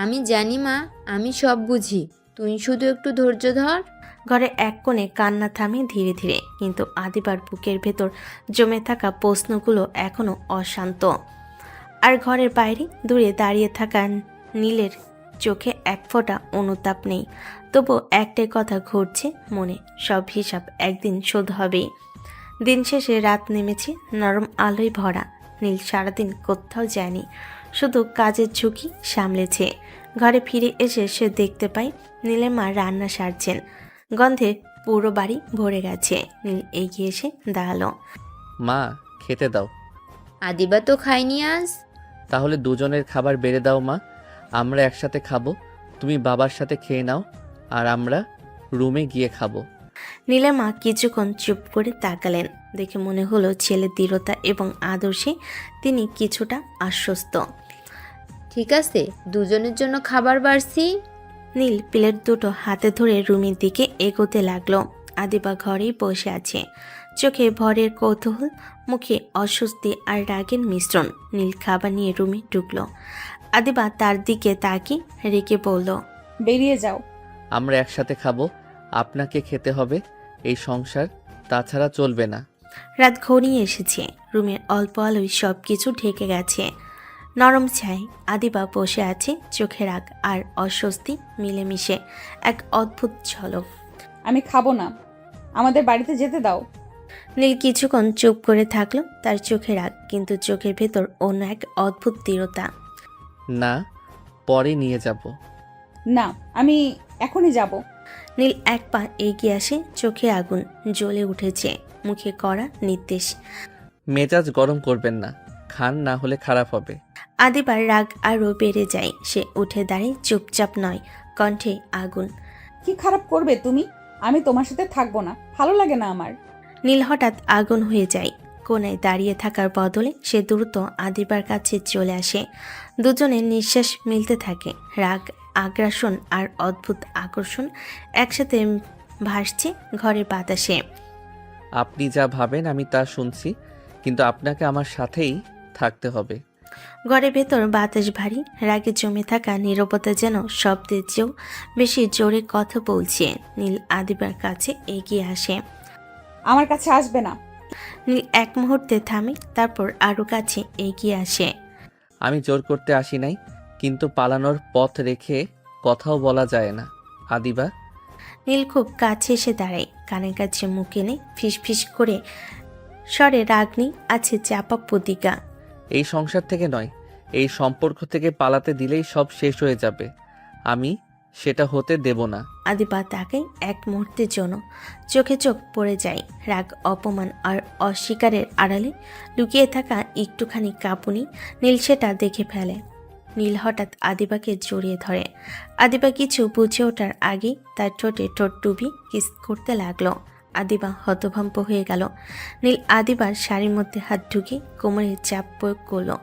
আমি জানি মা, আমি সব বুঝি। তুই শুধু একটু ধৈর্য ধর। ঘরে এক কোণে কান্না থামে ধীরে ধীরে, কিন্তু আদিবার বুকের ভেতর জমে থাকা প্রশ্নগুলো এখনো অশান্ত। আর ঘরের বাইরে দূরে দাঁড়িয়ে থাকা নীলের চোখে এক ফোঁটা অনুতাপ নেই। তবু একটাই কথা ঘুরছে মনে, সব হিসাব একদিন শোধ হবেই। দিন শেষে রাত নেমেছে, নরম আলোয় ভরা। নীল সারাদিন কোথাও যায়নি, শুধু কাজের ঝুঁকি সামলেছে। ঘরে ফিরে এসে সে দেখতে পায় নীলের মা রান্না সারছেন। গন্ধে পুরো বাড়ি ভরে গেছে। নীল এগিয়ে এসে দাঁড়ালো। মা, খেতে দাও। আদিবা তো খাইনি আজ। তাহলে দুজনের খাবার বেড়ে দাও মা, আমরা একসাথে খাবো। তুমি বাবার সাথে খেয়ে নাও, আর আমরা রুমে গিয়ে খাবো। নীলের মা কিছুক্ষণ চুপ করে তাকালেন। দেখে মনে হলো ছেলের দৃঢ়তা এবং আদর্শে তিনি কিছুটা আশ্বস্ত। ঠিক আছে, দুজনের জন্য খাবার বাড়ছি। নীল প্লেট দুটো হাতে ধরে রুমের দিকে এগোতে লাগলো। আদিবা ঘরেই বসে আছে, চোখে ভরের কৌতূহল, মুখে অস্বস্তি আর রাগের মিশ্রণ। নীল খাবার নিয়ে রুমে ঢুকলো। আদিবা তার দিকে তাকিয়ে রেগে বলল, বেরিয়ে যাও। আমরা একসাথে খাবো, আপনাকে খেতে হবে। এই সংসার তাছাড়া চলবে না। রাত ঘনিয়ে এসেছে, রুমের অল্প আলোয় সব কিছু ঢেকে গেছে। নরম ছাই, আদিবা বসে আছে, চোখে রাগ আর অস্বস্তি মিলেমিশে এক অদ্ভুত ঝলক। আমি খাবো না, আমাদের বাড়িতে যেতে দাও। নীল কিছুক্ষণ চুপ করে থাকলো, তার চোখে রাগ, কিন্তু চোখের ভেতর অন্য এক অদ্ভুত দৃঢ়তা। না, পরে নিয়ে যাব। না, আমি এখনই যাব। নীল এক পা এগিয়ে আসে, চোখে আগুন জ্বলে উঠেছে, মুখে কড়া নির্দেশ। মেজাজ গরম করবেন না, খান, না হলে খারাপ হবে। আদিবার রাগ আরও বেড়ে যায়। সে উঠে দাঁড়িয়ে, চুপচাপ নয়, কণ্ঠে আগুন। কি খারাপ করবে তুমি? আমি তোমার সাথে থাকবো না, ভালো লাগে না আমার। নীল হঠাৎ আগুন হয়ে যায়। কোণায় দাঁড়িয়ে থাকার বদলে সে দ্রুত আদিবার কাছে চলে আসে। দুজনের নিঃশ্বাস মিলতে থাকে। রাগ, আগ্রাসন আর অদ্ভুত আকর্ষণ একসাথে ভাসছে ঘরের বাতাসে। আপনি যা ভাবেন আমি তা শুনছি, কিন্তু আপনাকে আমার সাথেই থাকতে হবে। ঘরের ভেতর বাতাস ভারী, রাগে জমে থাকা নীরবতা যেন শব্দের চেয়েও বেশি জোরে কথা বলছে। নীল আদিবার কাছে এগিয়ে আসে। আমার কাছে আসবে না। নীল এক মুহূর্তে থামে, তারপর আরও কাছে এগিয়ে আসে। আমি জোর করতে আসি নাই, কিন্তু পালানোর পথ রেখে কথাও বলা যায় না। আদিবা। নীল খুব কাছে এসে দাঁড়ায়, কানের কাছে মুখ এনে ফিসফিস করে স্বরে রাগ নেই, আছে চাপা প্রতিজ্ঞা। এই সংসার থেকে নয়, এই সম্পর্ক থেকে পালাতে দিলেই সব শেষ হয়ে যাবে। আমি সেটা হতে দেব না। আদিবা তাকে এক মুহূর্তের জন্য চোখে চোখ পড়ে যায়। রাগ, অপমান আর অস্বীকারের আড়ালে লুকিয়ে থাকা একটুখানি কাঁপুনি নীল সেটা দেখে ফেলে। নীল হঠাৎ আদিবাকে জড়িয়ে ধরে। আদিবা কিছু বুঝে ওঠার আগেই তার ঠোঁটে ঠোঁট ডুবি কিস করতে লাগলো। আদিবা হতভম্ব হয়ে গেল। নীল আদিবার শাড়ির মধ্যে হাত ঢুকে কোমরে চাপ প্রয়োগ করলো।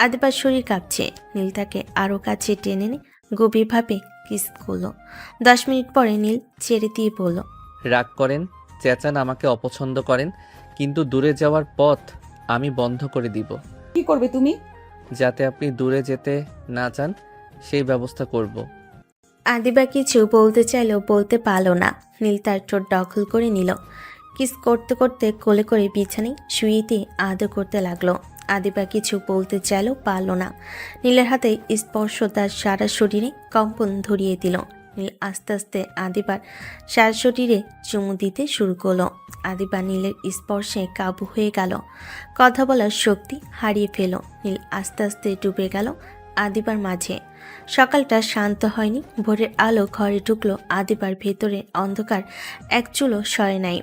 আদিবার শরীর কাঁপছে। নীল তাকে আরও কাছে টেনে এনে গভীরভাবে কিস করলো। 10 মিনিট পরে নীল ছেড়ে দিয়ে বলল, রাগ করেন, চেঁচান, আমাকে অপছন্দ করেন, কিন্তু দূরে যাওয়ার পথ আমি বন্ধ করে দিব। কি করবে তুমি? যাতে আপনি দূরে যেতে না চান সেই ব্যবস্থা করব। আদিবা কিছু বলতে চাইলেও বলতে পারল না। নীল তার ঠোঁট দখল করে নিল। কিস করতে করতে কোলে করে বিছানায় শুয়ে দিয়ে আদর করতে লাগলো। আদিবা কিছু বলতে চাইলেও পারল না। নীলের হাতে স্পর্শ তার সারা শরীরে কম্পন ধরিয়ে দিল। নীল আস্তে আস্তে আদিবার সারা শরীরে চুমু দিতে শুরু করলো। আদিবা নীলের স্পর্শে কাবু হয়ে গেল। কথা বলার শক্তি হারিয়ে ফেল। নীল আস্তে আস্তে ডুবে গেল আদিবার মাঝে। সকালটা শান্ত হয়নি। ভোরের আলো ঘরে ঢুকলো। আদিবার ভেতরে অন্ধকার এক চুলো সরে নাই।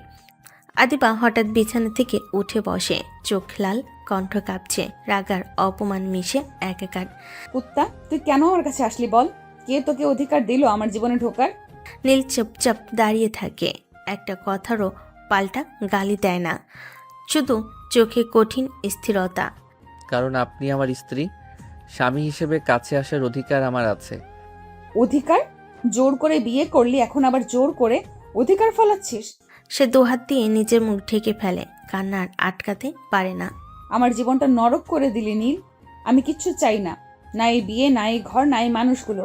আদিবা হঠাৎ বিছানা থেকে উঠে বসে, চোখ লাল, কণ্ঠ কাঁপছে, রাগার অপমান মিশে একাকার। কুত্তা, তুই কেন আমার কাছে আসলি বল? কে তোকে অধিকার দিল আমার জীবনে ঢোকার? নীল চুপচাপ দাঁড়িয়ে থাকে, একটা কথারও পাল্টা গালি দেয় না, শুধু চোখে কঠিন স্থিরতা। কারণ আপনি আমার স্ত্রী। স্বামী হিসেবে কাছে আসার অধিকার আমার আছে। অধিকার? জোর করে বিয়ে করলি, এখন আবার জোর করে অধিকার ফলাচ্ছিস? সে দুহাত দিয়ে নিজের মুখ ঢেকে ফেলে, কান্না আর আটকাতে পারে না। আমার জীবনটা নরক করে দিলি নীল। আমি কিচ্ছু চাই না, না এই বিয়ে, না এই ঘর, না এই মানুষগুলো।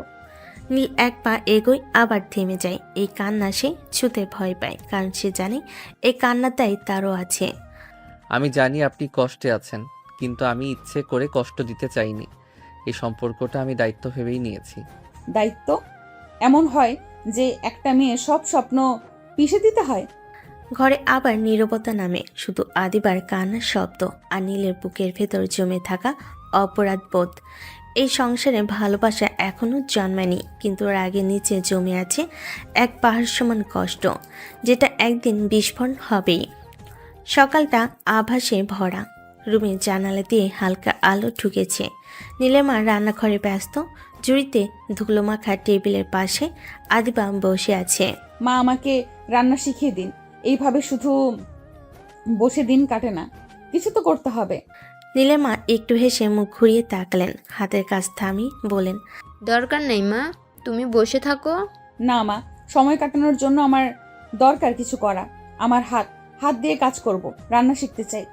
নীল এক পা এগোয়, আবার থেমে যায়। এই কান্না সে ছুতে ভয় পায়, কারণ সে জানে এই কান্নাটাই তারও আছে। আমি জানি আপনি কষ্টে আছেন, কিন্তু আমি ইচ্ছে করে কষ্ট দিতে চাইনি। এই সম্পর্কটা আমি দায়িত্ব ভেবেই নিয়েছি। দায়িত্ব? এমন হয় যে একটা মেয়ে সব স্বপ্ন পিষে দিতে হয়? ঘরে আবার নীরবতা নামে, শুধু আদিবার কান্নার শব্দ আর নীলের বুকের ভেতর জমে থাকা অপরাধ বোধ। এই সংসারে ভালোবাসা এখনো জন্মায়নি, কিন্তু রাগে নিচে জমে আছে এক পাহাড় সমান কষ্ট, যেটা একদিন বিস্ফোরণ হবেই। সকালটা আভাসে ভরা। রুমের জানালা দিয়ে হালকা আলো ঢুকেছে। নীলিমা রান্নাঘরে ব্যস্ত। জুড়িতে ধুলো মাখা টেবিলের পাশে আদিবা বসে আছে। মা, আমাকে রান্না শিখিয়ে দিন। এইভাবে শুধু বসে দিন কাটে না, কিছু তো করতে হবে। নীলিমা একটু হেসে মুখ ঘুরিয়ে তাকালেন, হাতের কাজ থামিয়ে বলেন, দরকার নেই মা, তুমি বসে থাকো। না মা, সময় কাটানোর জন্য আমার দরকার কিছু করা। আমার হাত হাত দিয়ে কাজ করব, রান্না শিখতে চাই।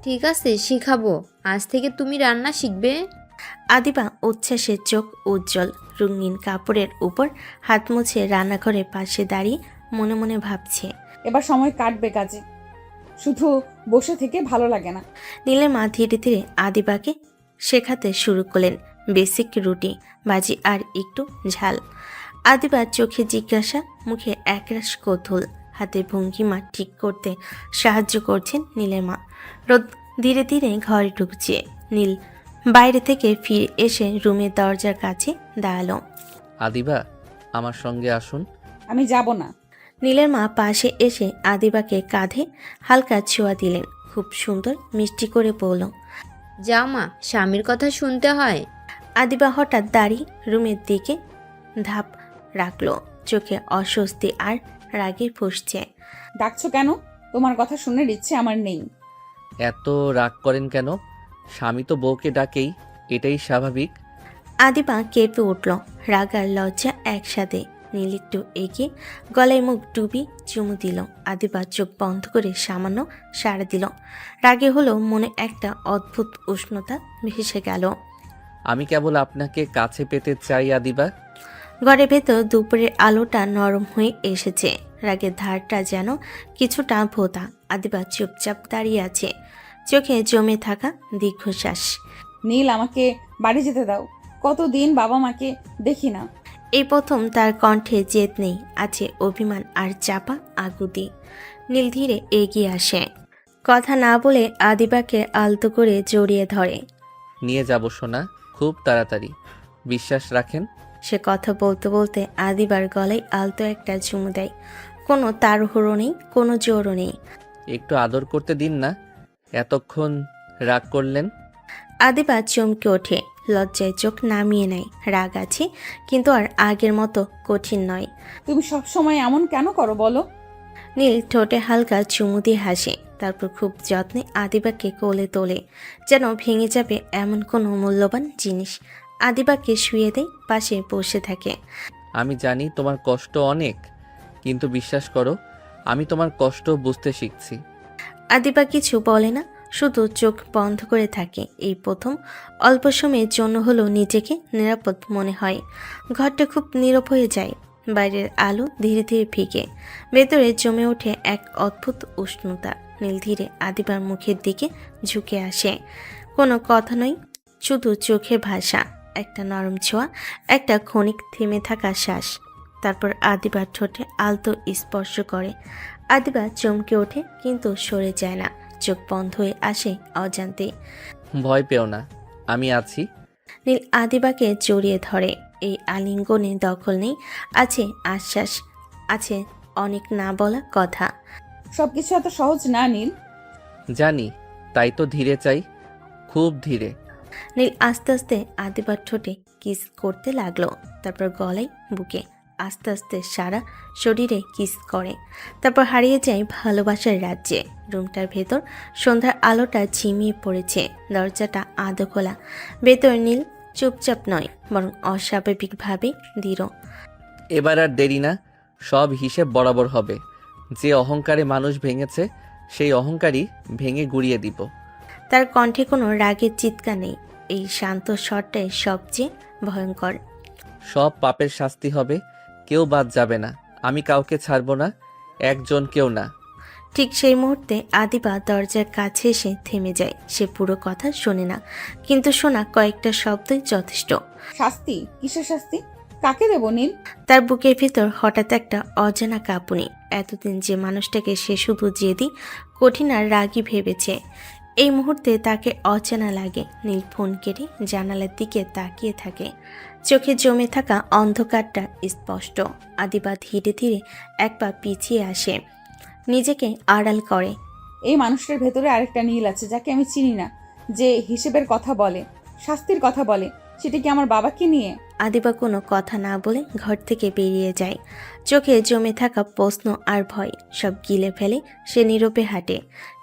ঠিক আছে, শিখাবো। আজ থেকে তুমি রান্না শিখবে। আদিবা উচ্ছ্বাসে চোখ উজ্জ্বল। রঙিন কাপড়ের উপর হাত মুছে রান্নাঘরের পাশে দাঁড়িয়ে মনে মনে ভাবছে। এবার সময় কাটবে কাজে, শুধু বসে থেকে ভালো লাগে না। নীলিমা ধীরে ধীরে আদিবাকে শেখাতে শুরু করলেন বেসিক রুটি, ভাজি আর একটু ঝাল। আদিবার চোখে জিজ্ঞাসা, মুখে একরাশ কৌতূহল। হাতে ভঙ্গিমা ঠিক করতে সাহায্য করছেন নীলিমা। রোদ ধীরে ধীরে ঘরে ঢুকছে। নীল বাইরে থেকে ফিরে এসে রুমের দরজার কাছে দাঁড়ালো। আদিবা, আমার সঙ্গে আসুন। আমি যাব না। নীলের মা পাশে এসে আদিবাকে কাঁধে হালকা ছোঁয়া দিলেন। খুব সুন্দর মিষ্টি করে বলল, যাও মা, স্বামীর কথা শুনতে হয়। আদিবা হঠাৎ দাঁড়িয়ে রুমের দিকে ধাপ রাখলো, চোখে অস্বস্তি আর রাগে ফুঁসছে। ডাকছো কেন? তোমার কথা শুনের ইচ্ছে আমার নেই। এত রাগ করেন কেন? স্বামী তো বউকে ডাকেই, এটাই স্বাভাবিক। আদিবা কেঁপে উঠল, রাগ আর লজ্জা একসাথে। নীল একটু এগিয়ে গলায় মুখ ডুবি চুমু দিল। আদিবা চোখ বন্ধ করে সামান্য সাড়া দিল। রাগে হলো মনে একটা অদ্ভুত উষ্ণতা ভেসে গেল। আমি কেবল আপনাকে কাছে পেতে চাই আদিবা। ঘরের ভেতর দুপুরের আলোটা নরম হয়ে এসেছে। রাগের ধারটা যেন কিছুটা ভোঁতা। আদিবা চুপচাপ দাঁড়িয়ে আছে, চোখে জমে থাকা দীর্ঘশ্বাস। নীল, আমাকে বাড়ি যেতে দাও। কতদিন বাবা মাকে দেখি না। এই প্রথম তার কণ্ঠে জেদ নেই, আছে অভিমান আর চাপা আগুদি। নীল ধীরে এগিয়ে আসে, কথা না বলে আদিবাকে আলতো করে জড়িয়ে ধরে। নিয়ে যাব সোনা, খুব তাড়াতাড়ি, বিশ্বাস রাখেন। সে কথা বলতে বলতে আদিবার গলায় আলতো একটা চুমু দেয়। কোনো তাড়াহুড়ো নেই, কোনো জোরও নেই। একটু আদর করতে দিন না, এতক্ষণ রাগ করলেন। আদিবা চমকে ওঠে, লজ্জায় চোখ নামিয়ে নেয়। রাগ আছে, কিন্তু আর আগের মতো কঠিন নয়। তুমি সব সময় এমন কেন করো বলো? নীল ঠোঁটে হালকা চুমু দিয়ে হাসে, তারপর খুব যত্নে আদিবাকে কোলে তোলে, যেন ভেঙে যাবে এমন কোনো মূল্যবান জিনিস। আদিবাকে শুয়ে দেয়, পাশে বসে থাকে। আমি জানি তোমার কষ্ট অনেক, কিন্তু বিশ্বাস করো, আমি তোমার কষ্ট বুঝতে শিখছি। আদিবা কিছু বলে না, শুধু চোখ বন্ধ করে থাকে। এই প্রথম অল্প সময়ের জন্য হলো নিজেকে নিরাপদ মনে হয়। ঘরটা খুব নীরব হয়ে যায়। বাইরের আলো ধীরে ধীরে ফিকে, ভেতরে জমে ওঠে এক অদ্ভুত উষ্ণতা। নীল ধীরে আদিবার মুখের দিকে ঝুঁকে আসে। কোনো কথা নয়, শুধু চোখে ভাষা, একটা নরম ছোঁয়া, একটা ক্ষণিক থেমে থাকা শ্বাস। তারপর আদিবার ঠোঁটে আলতো স্পর্শ করে। আদিবা চমকে ওঠে, কিন্তু সরে যায় না। চোখ বন্ধ হয়ে আসে অজান্তে। ভয় পেও না, আমি আছি। নীল আদিবাকে জড়িয়ে ধরে। এই আলিঙ্গনে দখল নেই, আছে আশ্বাস, আছে অনেক না বলা কথা। সবকিছু এত সহজ না নীল। জানি, তাই তো ধীরে চাই, খুব ধীরে। নীল আস্তে আস্তে আদিবার ঠোঁটে কিস করতে লাগলো, তারপর গলায়, বুকে। আস্তে আস্তে সারা শরীরে কিস করে, তারপর হারিয়ে যায় ভালোবাসার রাজ্যে। রুমটার ভেতর সন্ধ্যার আলোটা ঝিমিয়ে পড়েছে, দরজাটা আধো খোলা। ভেতর নীল চুপচাপ নয়, বরং অস্বাভাবিকভাবে দৃঢ়। এবার আর দেরি না, সব হিসেব বরাবর হবে। যে অহংকারে মানুষ ভেঙেছে সেই অহংকারই ভেঙে গুড়িয়ে দিব। তার কণ্ঠে কোনো রাগের চিৎকার নেই, এই শান্ত স্বরটাই সবচেয়ে ভয়ঙ্কর। সব পাপের শাস্তি হবে, কেউ বাদ যাবে না। আমি কাউকে ছাড়বো না, একজন কেউ না। ঠিক সেই মুহূর্তে আদিবা দরজার কাছে এসে থেমে যায়। সে পুরো কথা শোনে না, কিন্তু শোনা কয়েকটা শব্দই যথেষ্ট। শাস্তি? কিসের শাস্তি? কাকে দেব নীল? তার বুকের ভিতর হঠাৎ একটা অজানা কাঁপুনি। এতদিন যে মানুষটাকে সে শুধু জেদি, কঠিন আর রাগী ভেবেছে, এই মুহূর্তে তাকে অচেনা লাগে। নীল ফোন কেটে জানালার দিকে তাকিয়ে থাকে, চোখে জমে থাকা অন্ধকারটা স্পষ্ট। আদিবা ধীরে ধীরে এক পা পিছিয়ে আসে, নিজেকে আড়াল করে। এই মানুষটার ভেতরে আরেকটা নীল আছে যাকে আমি চিনি না, যে হিসেবের কথা বলে, শাস্তির কথা বলে। সেটা কি আমার বাবাকে নিয়ে? আদিবা কোনো কথা না বলে ঘর থেকে বেরিয়ে যায়। চোখে জমে থাকা প্রশ্ন আর ভয় সব গিলে ফেলে সে নীরবে হাঁটে।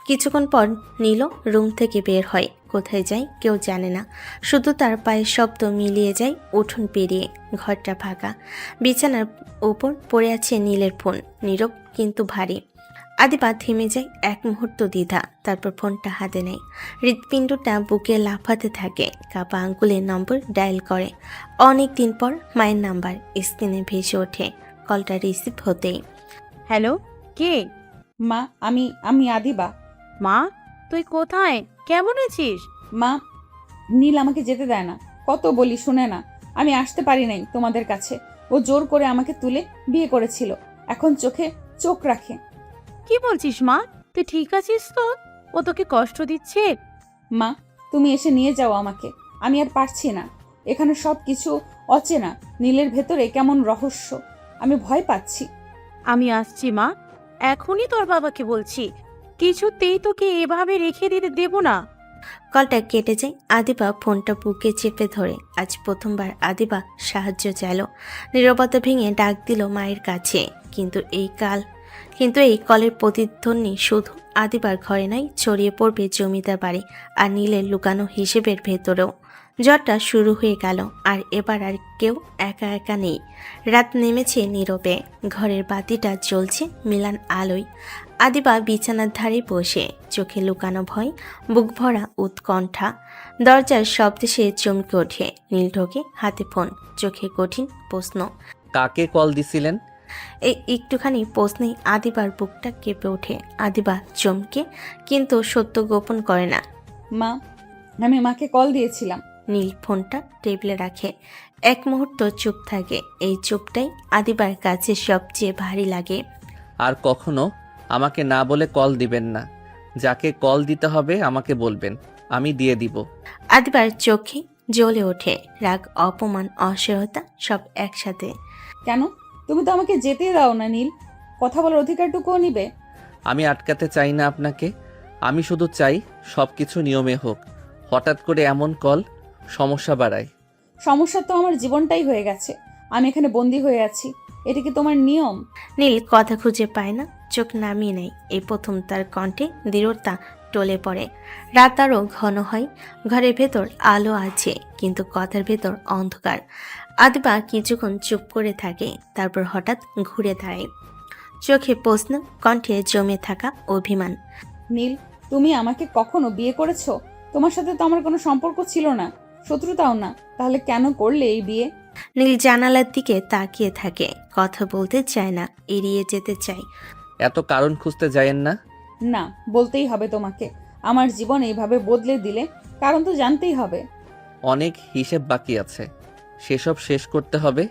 কিছুক্ষণ পর নীল রুম থেকে বের হয়। কোথায় যায় কেউ জানে না, শুধু তার পায়ের শব্দ মিলিয়ে যায় উঠোন পেরিয়ে। ঘরটা ফাঁকা, বিছানার উপর পড়ে আছে নীলের ফোন, নীরব কিন্তু ভারী। আদিবা থেমে যায় এক মুহূর্ত দ্বিধা, তারপর ফোনটা হাতে নেয়। হৃৎপিণ্ডটা বুকে লাফাতে থাকে, কাপা আঙ্গুলের নম্বর ডায়াল করে। অনেক দিন পর মায়ের নাম্বার স্ক্রিনে ভেসে ওঠে। কলটা রিসিভ হতেই, হ্যালো, কে? মা, আমি আদিবা। মা, তুই কোথায়? কেমন আছিস? মা, নীল আমাকে যেতে দেয় না, কত বলি শুনে না। আমি আসতে পারি নাই তোমাদের কাছে। ও জোর করে আমাকে তুলে বিয়ে করেছিল, এখন চোখে চোখ রাখে। কি বলছিস মা? তুই ঠিক আছিস তো? ও তোকে কষ্ট দিচ্ছে? মা, তুমি এসে নিয়ে যাও আমাকে, আমি আর পারছি না। এখানে সব কিছু অচেনা, নীলের ভেতরে কেমন রহস্য, আমি ভয় পাচ্ছি। আমি আসছি মা, এখনই তোর বাবাকে বলছি। কিছুতেই তোকে এভাবে রেখে দিতে দেব না। কলটা কেটে যায়। আদিবা ফোনটা বুকে চেপে ধরে। আজ প্রথমবার আদিবা সাহায্য চাইল, নীরবতা ভেঙে ডাক দিল মায়ের কাছে। কিন্তু এই কলের প্রতিধ্বনি শুধু আদিবার ঘরে নয়, ছড়িয়ে পড়বে জমিদার বাড়ি আর নীলের লুকানো হিসেবের ভেতরেও। জ্বরটা শুরু হয়ে গেল, আর এবার আর কেউ একা একা নেই। রাত নেমেছে নীরবে, ঘরের বাতিটা জ্বলছে মিলান আলোয়। আদিবা বিছানার ধারে বসে, চোখে লুকানো ভয়, বুক ভরা উৎকণ্ঠা। দরজার শব্দে সে চমকে ওঠে। নীল ঢোকে, হাতে ফোন, চোখে কঠিন প্রশ্ন। কাকে কল দিছিলেন? এই একটুখানি প্রশ্নেই আদিবার বুকটা কেঁপে ওঠে। আদিবা চমকে, কিন্তু সত্য গোপন করে না। মা, আমি মাকে কল দিয়েছিলাম। নীল ফোনটা টেবিলে রাখে, এক মুহূর্ত চুপ থাকে। এই চুপটাই আদিবার কাছে সবচেয়ে ভারী লাগে। আর কখনো আমাকে না বলে কল দিবেন না। যাকে কল দিতে হবে আমাকে বলবেন, আমি দিয়ে দিব। আদিবার চোখে জ্বলে ওঠে রাগ, অপমান, অসহায়তা সব একসাথে। কেন? তুমি তো আমাকে যেতে দাও না নীল, কথা বলার অধিকারটুকুও নিবে? আমি আটকাতে চাই না আপনাকে, আমি শুধু চাই সব কিছু নিয়মে হোক। হঠাৎ করে এমন কল সমস্যা বাড়ায়। সমস্যা তো আমার জীবনটাই হয়ে গেছে, আমি এখানে বন্দি হয়ে আছি। এটা কি তোমার নিয়ম? নীল কথা খুঁজে পায় না, চোখ নামিয়ে নেয়। এই প্রথম তার কণ্ঠে দৃঢ়তা টলে পড়ে। রাত আরও ঘন হয়, ঘরের ভেতর আলো আছে, কিন্তু কথার ভেতর অন্ধকার। আদিবা কিছুক্ষণ চুপ করে থাকে, তারপর হঠাৎ ঘুরে দাঁড়ায়। চোখে প্রশ্ন, কণ্ঠে জমে থাকা অভিমান। নীল, তুমি আমাকে কখনো বিয়ে করেছো? তোমার সাথে তো আমার কোনো সম্পর্ক ছিল না, শত্রুতাও না, তাহলে কেন করলে এই বিয়ে? নীল জানালার দিকে তাকিয়ে থাকে, কথা বলতে চায় না, এড়িয়ে যেতে চায়। এত কারণ খুঁজতে যায়েন না। না, বলতেই হবে তোমাকে। আমার জীবন এইভাবে বদলে দিলে কারণ তো জানতেই হবে। অনেক হিসেব বাকি আছে, সেসব শেষ করতে হবে।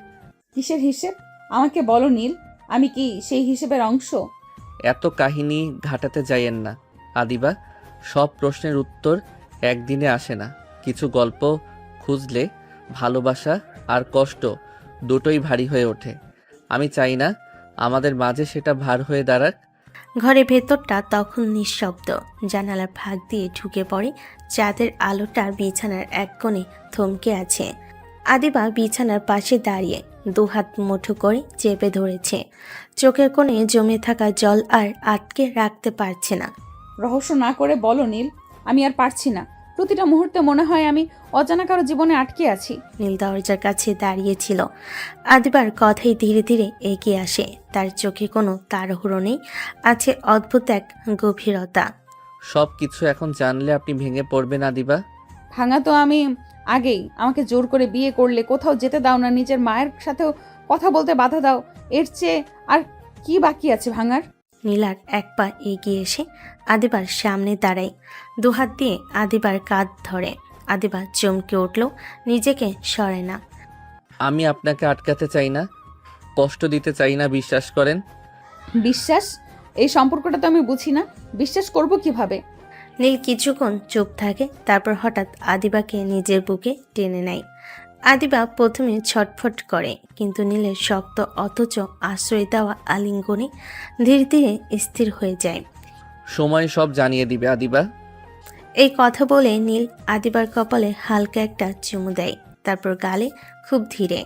কিসের হিসেব? আমাকে বলো নীল, আমি কি সেই হিসেবের অংশ? এত কাহিনী ঘাটাতে যাইয়েন না আদিবা। সব প্রশ্নের উত্তর একদিনে আসে না। কিছু গল্প খুঁজলে ভালোবাসা আর কষ্ট দুটোই ভারী হয়ে ওঠে। আমি চাই না আমাদের মাঝে সেটা ভার হয়ে দাঁড়াক। ঘরের ভেতরটা তখন নিঃশব্দ। জানালার ফাঁক দিয়ে ঢুকে পড়ে চাঁদের আলোটা বিছানার এক কোণে থমকে আছে। আদিবা বিছানার পাশে দাঁড়িয়ে দুহাত মুঠো করে চেপে ধরেছে। চোখের কোণে জমে থাকা জল আর আটকে রাখতে পারছে না। রহস্য না করে বলো নীল, আমি আর পারছি না। প্রতিটা মুহূর্তে মনে হয় আমি অজানা কারো জীবনে আটকে আছি। নীল দরজার কাছে দাঁড়িয়েছিল। আদিবার কথাই ধীরে ধীরে এগিয়ে আসে। তার চোখে কোনো তাড়াহুড়ো নেই, আছে অদ্ভুত এক গভীরতা। সব কিছু এখন জানলে আপনি ভেঙে পড়বেন আদিবা। ভাঙা তো আমি আগেই। আমাকে জোর করে বিয়ে করলে, কোথাও যেতে দাও না, নিজের মায়ের সাথেও কথা বলতে বাধা দাও। এর চেয়ে আর কি বাকি আছে ভাঙার? নীলার এক পা এগিয়ে এসে আদিবার সামনে দাঁড়ায়, দুহাত দিয়ে আদিবার কাঁধ ধরে। আদিবা চমকে উঠল, নিজেকে সরে না। আমি আপনাকে আটকাতে চাই না, কষ্ট দিতে চাই না, বিশ্বাস করেন। বিশ্বাস? এই সম্পর্কটা তো আমি বুঝি না, বিশ্বাস করব কিভাবে? নীল কিছুক্ষণ চুপ থাকে, তারপর হঠাৎ আদিবাকে নিজের বুকে টেনে নেয়। আদিবা প্রথমে ছটফট করে, কিন্তু নীলের শক্ত অথচ আশ্রয় দেওয়া আলিঙ্গনে ধীরে ধীরে স্থির হয়ে যায়। সময় সব জানিয়ে দিবে আদিবা। এই কথা বলে নীল আদিবার কপালে হালকা একটা চুমু দেয়, তারপর গালে খুব ধীরে,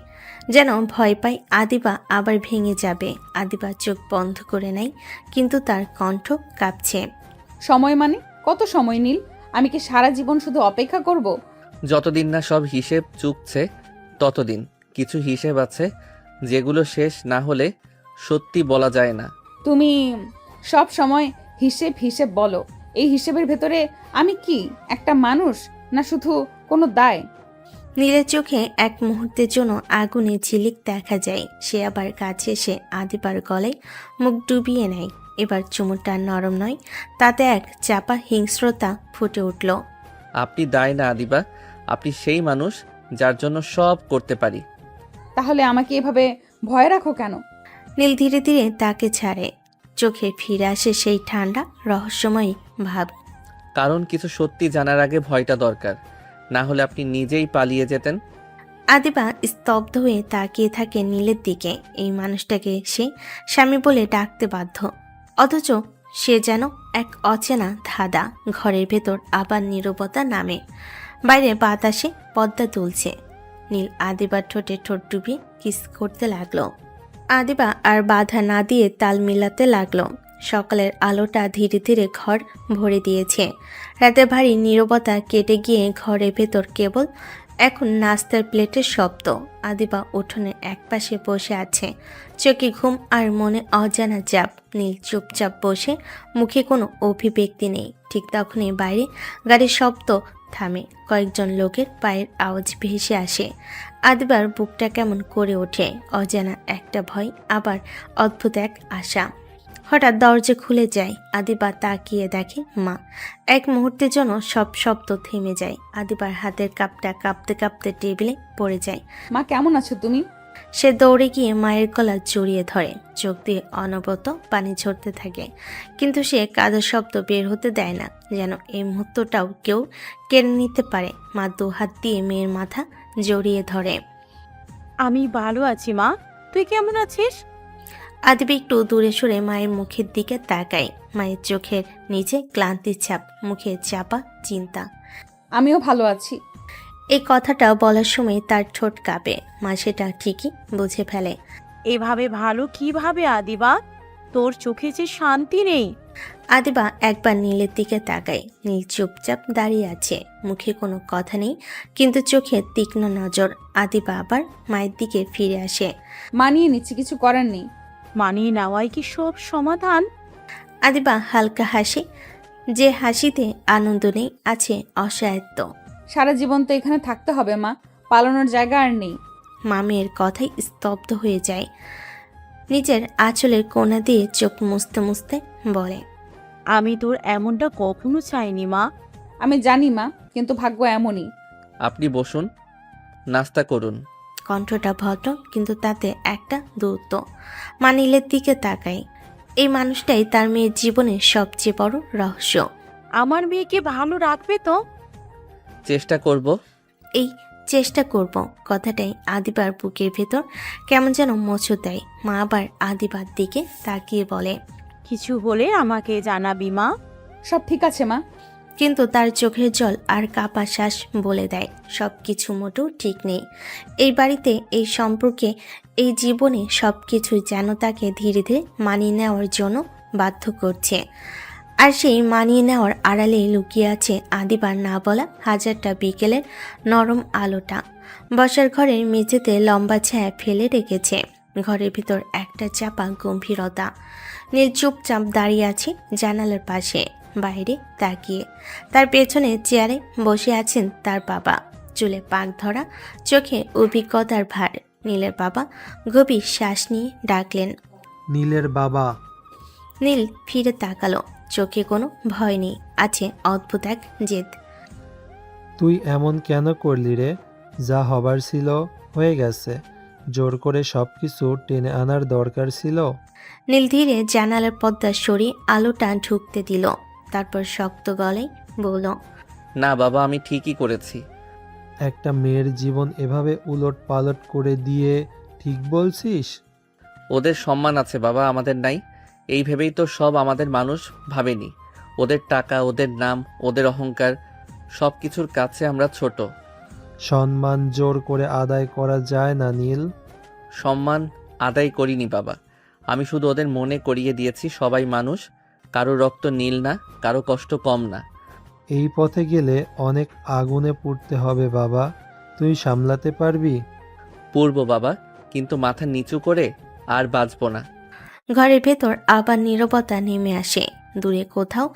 যেন ভয় পায় আদিবা আবার ভেঙে যাবে। আদিবা চোখ বন্ধ করে নেয়, কিন্তু তার কণ্ঠ কাঁপছে। সময় মানে কত সময় নীল? আমি কি সারা জীবন শুধু অপেক্ষা করব? যতদিন না সব হিসেব চুকছে ততদিন। কিছু হিসেব আছে যেগুলো শেষ না হলে সত্যি বলা যায় না। তুমি সব সময় হিসেব হিসেব বলো। এই হিসেবের ভেতরে আমি কি একটা মানুষ, না শুধু কোনো দায়? নীলের চোখে এক মুহূর্তের জন্য আগুনে ঝিলিক দেখা যায়। সে আবার কাছে এসে আদিবার গলায় মুখ ডুবিয়ে নেয়। এবার চুমুটা নরম নয়, তাতে এক চাপা হিংস্রতা ফুটে উঠল। আপনি দায় না আদিবা, আপনি সেই মানুষ যার জন্য সব করতে পারি। তাহলে আমাকে এভাবে ভয় রাখো কেন? নীল ধীরে ধীরে তাকে ছাড়ে, চোখে ফিরে আসে সেই ঠান্ডা রহস্যময়ী ভাব। কারণ কিছু সত্যি জানার আগে ভয়টা দরকার, না হলে আপনি নিজেই পালিয়ে যেতেন। আদিবা স্তব্ধ হয়ে তাকিয়ে থাকে নীলের দিকে। এই মানুষটাকে সে স্বামী বলে ডাকতে বাধ্য, অথচ সে যেন এক অচেনা ধাঁধা। ঘরের ভেতর আবার নীরবতা নামে, বাইরে বাতাসে পদ্মা তুলছে। নীল আদিবার ঠোঁটে ঠোঁট ডুবিয়ে কিস করতে লাগলো। আদিবা আর বাধা না দিয়ে তাল মিলাতে লাগলো। সকালের আলোটা ধীরে ধীরে ঘর ভরে দিয়েছে। রাতে ভারী নীরবতা কেটে গিয়ে ঘরের ভেতর কেবল এখন নাস্তার প্লেটের শব্দ। আদিবা উঠোনের একপাশে বসে আছে, চোখে ঘুম আর মনে অজানা চাপ। নীল চুপচাপ বসে, মুখে কোনো অভিব্যক্তি নেই। ঠিক তখনই বাইরে গাড়ির শব্দ থামে, কয়েকজন লোকের পায়ের আওয়াজ ভেসে আসে। আদিবার বুকটা কেমন করে ওঠে, অজানা একটা ভয়, আবার অদ্ভুত এক আশা। হঠাৎ দরজা খুলে যায়। আদিবা তাকিয়ে দেখে মা। এক মুহূর্তের জন্য সব শব্দ থেমে যায়। আদিবার হাতের কাপটা কাঁপতে কাঁপতে টেবিলে পড়ে যায়। মা, কেমন আছো তুমি? সে দৌড়ে গিয়ে মায়ের গলা জড়িয়ে ধরে, চোখ দিয়ে অনবরত পানি ঝরতে থাকে, কিন্তু সে কাঁদার শব্দ বের হতে দেয় না, যেন এই মুহূর্তটাও কেউ কেড়ে নিতে পারে। মা দু হাত দিয়ে মেয়ের মাথা জড়িয়ে ধরে। আমি ভালো আছি মা, তুই কেমন আছিস? আদিবা একটু দূরে সরে মায়ের মুখের দিকে তাকায়। মায়ের চোখের নিচে ক্লান্তির ছাপ, মুখে চাপা চিন্তা। আমিও ভালো আছি। এই কথাটা বলার সময় তার ঠোঁট কাঁপে। মা সেটা ঠিকই বুঝে ফেলে। এভাবে ভালো কিভাবে আদিবা? তোর চোখে যে শান্তি নেই। আদিবা একবার নীলের দিকে তাকায়। নীল চুপচাপ দাঁড়িয়ে আছে, মুখে কোনো কথা নেই, কিন্তু চোখে তীক্ষ্ণ নজর। আদিবা আবার মায়ের দিকে ফিরে আসে। মানিয়ে নিচ্ছি, কিছু করার নেই। মানিয়ে নেওয়াই কি সব সমাধান? আদিবা হালকা হাসে, যে হাসিতে আনন্দ নেই, আছে অসহায়ত্ব। সারা জীবন তো এখানে থাকতে হবে মা, পালানোর জায়গা আর নেই। মা মেয়ের কথাই স্তব্ধ হয়ে যায়। নিজের আঁচলের কোণা দিয়ে চোখ মুছতে মুছতে বলে, আমি তোর এমনটা কখনো চাইনি মা। আমি জানি মা, কিন্তু ভাগ্য এমনই। আপনি বসুন, নাস্তা করুন। কণ্ঠটা ভদ্র, কিন্তু তাতে একটা দূরত্ব। মা নীলের দিকে তাকায়। এই মানুষটাই তার মেয়ের জীবনের সবচেয়ে বড় রহস্য। আমার মেয়েকে ভালো রাখবে তো? চেষ্টা করব। এই চেষ্টা করব কথাটাই আদিবার বুকের ভেতর কেমন যেন মোচড় দেয়। মা আবার আদিবার দিকে তাকিয়ে বলে, কিছু হলে আমাকে জানাবি মা। সব ঠিক আছে মা। কিন্তু তার চোখের জল আর কাপা শ্বাস বলে দেয় সব কিছু মোটেও ঠিক নেই। এই বাড়িতে, এই সম্পর্কে, এই জীবনে সব কিছু যেন তাকে ধীরে ধীরে মানিয়ে নেওয়ার জন্য বাধ্য করছে। আর সেই মানিয়ে নেওয়ার আড়ালে লুকিয়ে আছে আদিবার না বলা হাজারটা বিকেলের নরম আলোটা। বসার ঘরের মেঝেতে লম্বা ছায়া ফেলে রেখেছে। ঘরের ভিতর একটা চাপা গম্ভীরতা। নীল চুপচাপ দাঁড়িয়ে আছে জানালার পাশে, বাইরে তাকিয়ে। তার পেছনে চেয়ারে বসে আছেন তার বাবা, চুলে পাক ধরা, চোখে অভিজ্ঞতার ভার। নীলের বাবা গভীর শ্বাস নিয়ে ডাকলেন, নীলের বাবা। নীল ফিরে তাকালো, চোখে কোনো ভয় নেই, আছে অদ্ভুত এক জেদ। তুই এমন কেন করলি রে? যা হবার ছিল হয়ে গেছে। জোর করে সব কিছু টেনে আনার দরকার ছিল? নীল ধীরে জানালার পর্দা সরিয়ে আলোটা ঢুকতে দিল, তারপর শক্ত গলায় বলল, না বাবা, আমি ঠিকই করেছি। একটা মেয়ের জীবন এভাবে উলট পালট করে দিয়ে ঠিক বলছিস? ওদের সম্মান আছে বাবা, আমাদের নাই। এই ভেবেই তো সব আমাদের মানুষ ভাবেনি। ওদের টাকা, ওদের নাম, ওদের অহংকার, সব কিছুর কাছে আমরা ছোট। সম্মান জোর করে আদায় করা যায় না নীল। সম্মান আদায় করিনি বাবা, আমি শুধু ওদের মনে করিয়ে দিয়েছি সবাই মানুষ, কারো রক্ত নীল না, কারো কষ্ট কম না। এই পথে গেলে অনেক আগুনে পুড়তে হবে বাবা, তুই সামলাতে পারবি? পূর্ব বাবা, কিন্তু মাথা নিচু করে আর বাঁচব না। ঘরের ভেতর আবার নীরবতা নেমে আসে। দূরে কোথাও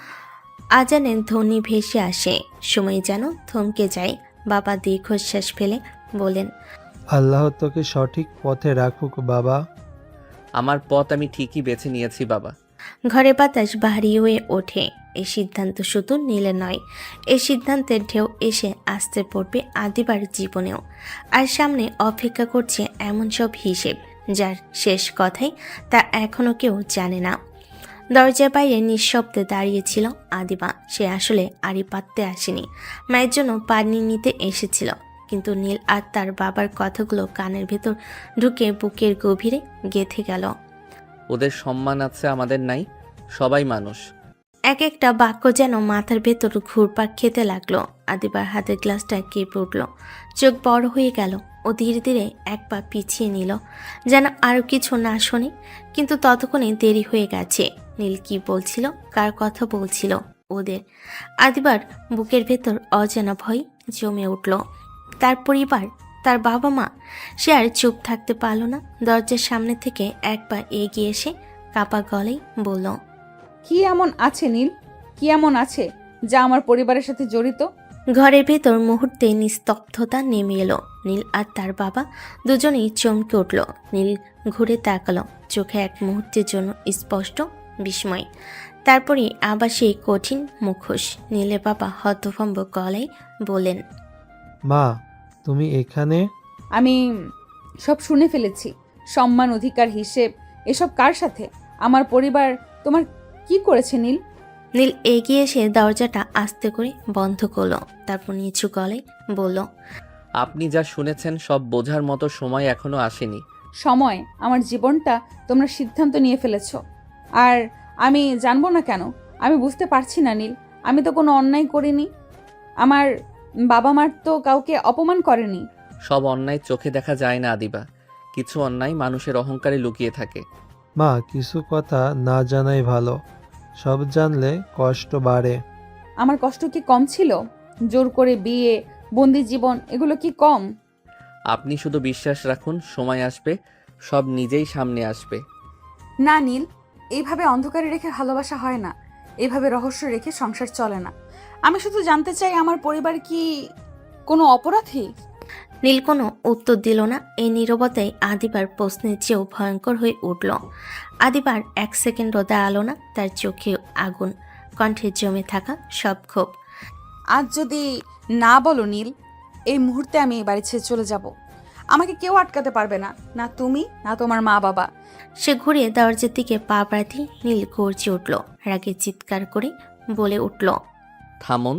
আজানের ধ্বনি ভেসে আসে। সময় যেন থমকে যায়। বাবা দীর্ঘশ্বাস ফেলে বলেন, আল্লাহ তোকে সঠিক পথে রাখুক বাবা। আমার পথ আমি ঠিকই বেছে নিয়েছি বাবা। ঘরে বাতাস ভারী হয়ে ওঠে। এই সিদ্ধান্ত শুধু নীলে নয়, এই সিদ্ধান্তের ঢেউ এসে আসতে পড়বে আদিবার জীবনেও। আর সামনে অপেক্ষা করছে এমন সব হিসেব যার শেষ কথাই তা এখনও কেউ জানে না। দরজার বাইরে নিঃশব্দে দাঁড়িয়েছিল আদিবা। সে আসলে আড়ি পাততে আসেনি, মায়ের জন্য পানি নিতে এসেছিল। কিন্তু নীল আর তার বাবার কথাগুলো কানের ভেতর ঢুকে বুকের গভীরে গেঁথে গেল। ওদের সম্মান আছে, আমাদের নাই, সবাই মানুষ। এক একটা বাক্য যেন মাথার ভেতর ঘুরপাক খেতে লাগলো। আদিবার হাতের গ্লাসটা কেঁপে উঠল, চোখ বড় হয়ে গেল। ও ধীরে ধীরে এক পা পিছিয়ে নিল, যেন আরও কিছু না শোনে। কিন্তু ততক্ষণে দেরি হয়ে গেছে। নীল কি বলছিল, কার কথা বলছিল? ওদের। আদিবার বুকের ভেতর অজানা ভয় জমে উঠল। তার পরিবার, তার বাবা মা। সে আর চুপ থাকতে পারল না। দরজার সামনে থেকে এক পা এগিয়ে এসে কাপা গলায় বলল, কি এমন আছে নীল? কি এমন আছে যা আমার পরিবারের সাথে জড়িত? ঘরের ভেতর মুহূর্তে নিস্তব্ধতা নেমে এলো। নীল আর তার বাবা দুজনেই চমকে উঠল। নীল ঘুরে তাকালো, চোখে এক মুহূর্তের জন্য স্পষ্ট বিস্ময়। তারপরে আবার সেই কঠিন মুখোশ। নীলের বাবা হতভম্ব গলায় বলেন, মা, তুমি এখানে? আমি সব শুনে ফেলেছি। সম্মান, অধিকার, হিসেব, এসব কার সাথে? আমার পরিবার তোমার কি করেছে নীল? নীল এগিয়ে এসে দরজাটা আস্তে করে বন্ধ করলো। তারপর নিচু গলায় বলল, আপনি যা শুনেছেন সব বোঝার মতো সময় এখনো আসেনি। সময়? আমার জীবনটা তোমরা সিদ্ধান্ত নিয়ে ফেলেছো, আর আমি জানবো না কেন? আমি বুঝতে পারছি না নীল। আমি তো কোনো অন্যায় করিনি। আমার বাবা মার তো কাউকে অপমান করেনি। সব অন্যায় চোখে দেখা যায় না আদিবা, কিছু অন্যায় মানুষের অহংকারে লুকিয়ে থাকে। মা, কিছু কথা না জানাই ভালো, সব জানলে কষ্ট বাড়ে। আমার কষ্ট কি কম ছিল? জোর করে বিয়ে, বন্দি জীবন, এগুলো কি কম? আপনি শুধু বিশ্বাস রাখুন, সময় আসবে, সব নিজেই সামনে আসবে। না নীল, এইভাবে অন্ধকারে রেখে ভালোবাসা হয় না। এইভাবে রহস্য রেখে সংসার চলে না। আমি শুধু জানতে চাই, আমার পরিবার কি কোনো অপরাধী? নীল কোনো উত্তর দিল না। এই নীরবতায় আদিবার প্রশ্নের চেয়েও ভয়ঙ্কর হয়ে উঠল। আদিবার এক সেকেন্ডও দাঁড়ালো না। তার চোখে আগুন, কণ্ঠে জমে থাকা সব ক্ষোভ। আজ যদি না বলো নীল, এই মুহূর্তে আমি এই বাড়ি ছেড়ে চলে যাব। আমাকে কেউ আটকাতে পারবে না, না তুমি, না তোমার মা বাবা। সে ঘুরে দরজার দিকে পা বাড়াতেই নীল গর্জে উঠল, রাগে চিৎকার করে বলে উঠল। থামুন।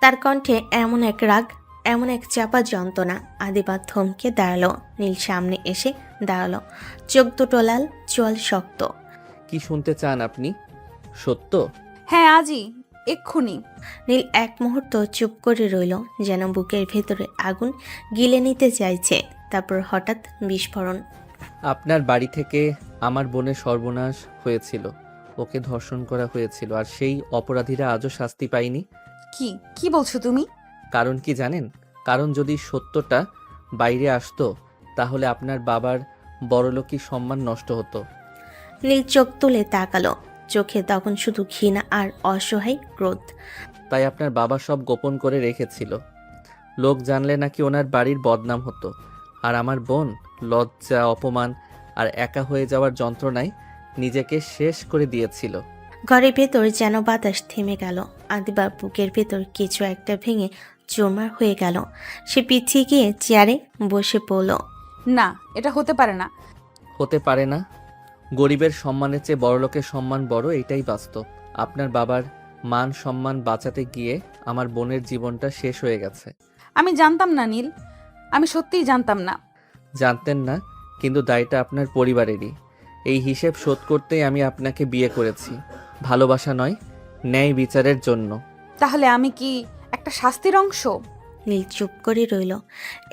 তার কণ্ঠে এমন এক রাগ, এমন এক চাপা যন্ত্রণা। আদিবা থমকে দাঁড়ালো। নীল সামনে এসে দাঁড়ালো, চোখ দুটো লাল, চোয়াল শক্ত। কি শুনতে চান আপনি? সত্য? হ্যাঁ, আজই এক্ষুনি। নীল এক মুহূর্ত চুপ করে রইল, যেন বুকের ভেতরে আগুন গিলে নিতে চাইছে। তারপর হঠাৎ বিস্ফোরণ। আপনার বাড়ি থেকে আমার বোনের সর্বনাশ হয়েছিল, ওকে ধর্ষণ করা হয়েছিল, আর সেই অপরাধীরা আজও শাস্তি পায়নি। কি বলছো তুমি? কারণ কি জানেন? কারণ যদি সত্যটা বাইরে আসতো তাহলে আপনার বাবার বড়লোকি সম্মান নষ্ট হতো। নীল চোখ তুলে তাকালো, চোখে তখন শুধু ঘৃণা আর অসহায় ক্রোধ। তাই আপনার বাবা সব গোপন করে রেখেছিল। লোক জানলে নাকি ওনার বাড়ির বদনাম হতো, আর আমার বোন লজ্জা, অপমান আর একা হয়ে যাওয়ার যন্ত্রণায় নিজেকে শেষ করে দিয়েছিল। ঘরের ভেতর যেন বাতাস থেমে গেল। আদিবার বুকের ভেতর কিছু একটা ভেঙে চুরমার হয়ে গেল। সে পিছিয়ে গিয়ে চেয়ারে বসে পড়ল। না, এটা হতে পারে না। হতে পারে না? গরিবের সম্মানের চেয়ে বড়লোকের সম্মান বড়, এটাই বাস্তব। আপনার বাবার মান সম্মান বাঁচাতে গিয়ে আমার বোনের জীবনটা শেষ হয়ে গেছে। আমি জানতাম না নীল, আমি সত্যিই জানতাম না। জানতেন না, কিন্তু দায়টা আপনার পরিবারেরই। এই হিসেব শোধ করতেই আমি আপনাকে বিয়ে করেছি, ভালোবাসা নয়, ন্যায় বিচারের জন্য। তাহলে আমি কি একটা শাস্তির অংশ? নীল চুপ করে রইল।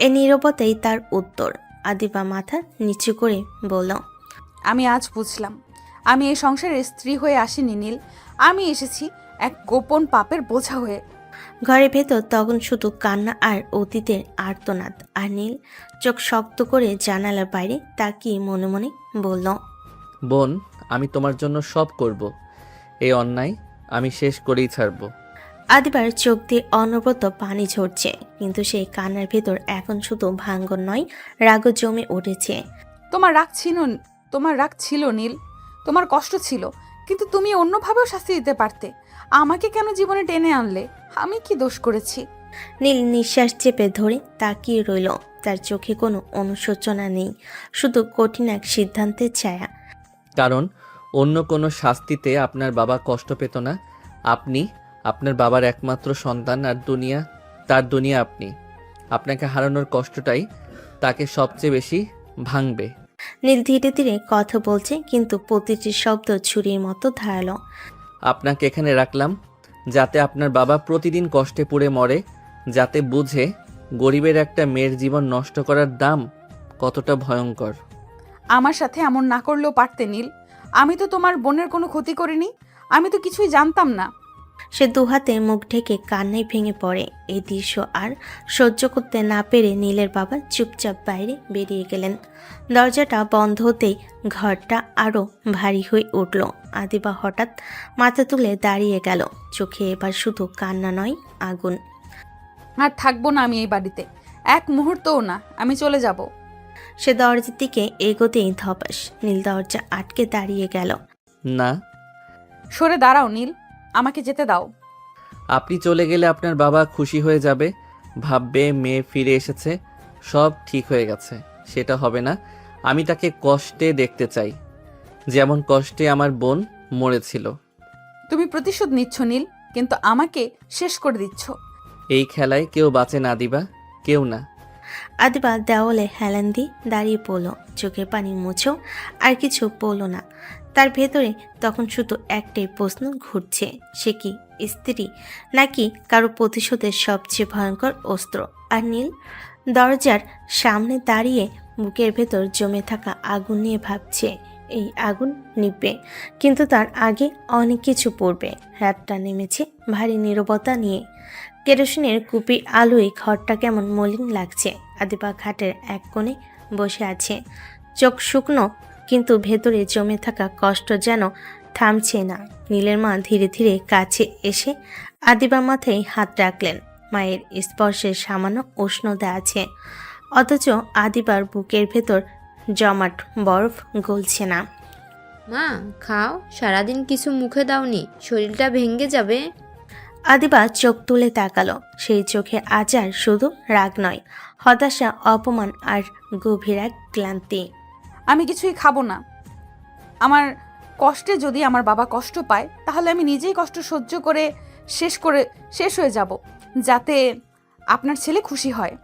এ নীরবতাই তার উত্তর। আদিবা মাথা নিচু করে বলল, আমি আজ বুঝলাম, আমি এই সংসারের স্ত্রী হয়ে আসিনি নীল, আমি এসেছি এক গোপন পাপের বোঝা হয়ে। ঘরের ভেতর তখন শুধু কান্না আর অতীতের আর্তনাদ। আর নীল চোখ শক্ত করে জানালার বাইরে তাকিয়ে মনে মনে বলল, বোন, আমি তোমার জন্য সব করব। এই অন্যায় আমি শেষ করেই ছাড়ব। আদিবার চোখ দিয়ে অনবরত পানি ঝরছে, কিন্তু সেই কান্নার ভেতর এখন শুধু ভাঙ্গন নয়, রাগও জমে উঠেছে। তোমার রাগ ছিল নীল, তোমার কষ্ট ছিল, কিন্তু তুমি অন্যভাবেও শাস্তি দিতে পারতে। আমাকে কেন জীবনে টেনে আনলে? আমি কি দোষ করেছি? নীল নিঃশ্বাস চেপে ধরে তাকিয়ে রইল। তার চোখে কোনো অনুশোচনা নেই, শুধু কঠিন এক সিদ্ধান্তের ছায়া। কারণ অন্য কোনো শাস্তিতে আপনার বাবা কষ্ট পেত না। আপনি আপনার বাবার একমাত্র সন্তান, আর তার দুনিয়া আপনি। আপনাকে হারানোর কষ্টটাই তাকে সবচেয়ে বেশি ভাঙবে। নীল ধীরে ধীরে কথা বলছে, কিন্তু প্রতিটি শব্দ ছুরির মতো ধারালো। আপনাকে এখানে রাখলাম যাতে আপনার বাবা প্রতিদিন কষ্টে পুড়ে মরে, যাতে বুঝে গরিবের একটা মেয়ের জীবন নষ্ট করার দাম কতটা ভয়ঙ্কর। আমার সাথে এমন না করলেও পারতে নীল, আমি তো তোমার বোনের কোনো ক্ষতি করিনি, আমি তো কিছুই জানতাম না। সে দুহাতে মুখ ঢেকে কান্নায় ভেঙে পড়ে। এই দৃশ্য আর সহ্য করতে না পেরে নীলের বাবা চুপচাপ বাইরে বেরিয়ে গেলেন। দরজাটা বন্ধ হতেই ঘরটা আরও ভারী হয়ে উঠল। আদিবা হঠাৎ মাথা তুলে দাঁড়িয়ে গেল, চোখে এবার শুধু কান্না নয়, আগুন। আর থাকবো না আমি এই বাড়িতে, এক মুহূর্তও না, আমি চলে যাব। সে দরজার দিকে এগোতেই ধপাস, নীল দরজা আটকে দাঁড়িয়ে গেল। না, সরে দাঁড়াও নীল, আমাকে যেতে দাও। আপনি চলে গেলে আপনার বাবা খুশি হয়ে যাবে, ভাববে মেয়ে ফিরে এসেছে, সব ঠিক হয়ে গেছে। সেটা হবে না। আমি তাকে কষ্টে দেখতে চাই, যেমন কষ্টে আমার বোন মরেছিল। তুমি প্রতিশোধ নিচ্ছ নীল, কিন্তু আমাকে শেষ করে দিচ্ছ। এই খেলায় কেউ বাঁচে না দিবা, কেউ না। আদিবা দেওয়ালে হেলান দিয়ে দাঁড়িয়ে পড়ল, চোখের পানি মুছেও আর কিছু পড়ল না। তার ভেতরে তখন শুধু একটাই প্রশ্ন ঘুরছে, সে কি স্ত্রী নাকি কারো প্রতিশোধের সবচেয়ে ভয়ঙ্কর অস্ত্র? আর নীল দরজার সামনে দাঁড়িয়ে বুকের ভেতর জমে থাকা আগুন নিয়ে ভাবছে, এই আগুন নিবে, কিন্তু তার আগে অনেক কিছু পড়বে। রাতটা নেমেছে ভারী নীরবতা নিয়ে। কেরোসিনের কুপির আলোয় ঘরটা কেমন মলিন লাগছে। আদিবা খাটের এক কোণে বসে আছে, চোখ শুকনো, কিন্তু ভেতরে জমে থাকা কষ্ট যেন থামছে না। নীলের মা ধীরে ধীরে কাছে এসে আদিবার মাথায় হাত রাখলেন। মায়ের স্পর্শের সামান্য উষ্ণতা আছে, অথচ আদিবার বুকের ভেতর জমাট বরফ গলছে না। মা খাও, সারাদিন কিছু মুখে দাওনি, শরীরটা ভেঙে যাবে। আদিবা চোখ তুলে তাকালো। সেই চোখে আজ আর শুধু রাগ নয়, হতাশা, অপমান আর গভীর এক ক্লান্তি। আমি কিছুই খাবো না। আমার কষ্টে যদি আমার বাবা কষ্ট পায়, তাহলে আমি নিজেই কষ্ট সহ্য করে শেষ হয়ে যাব, যাতে আপনার ছেলে খুশি হয়।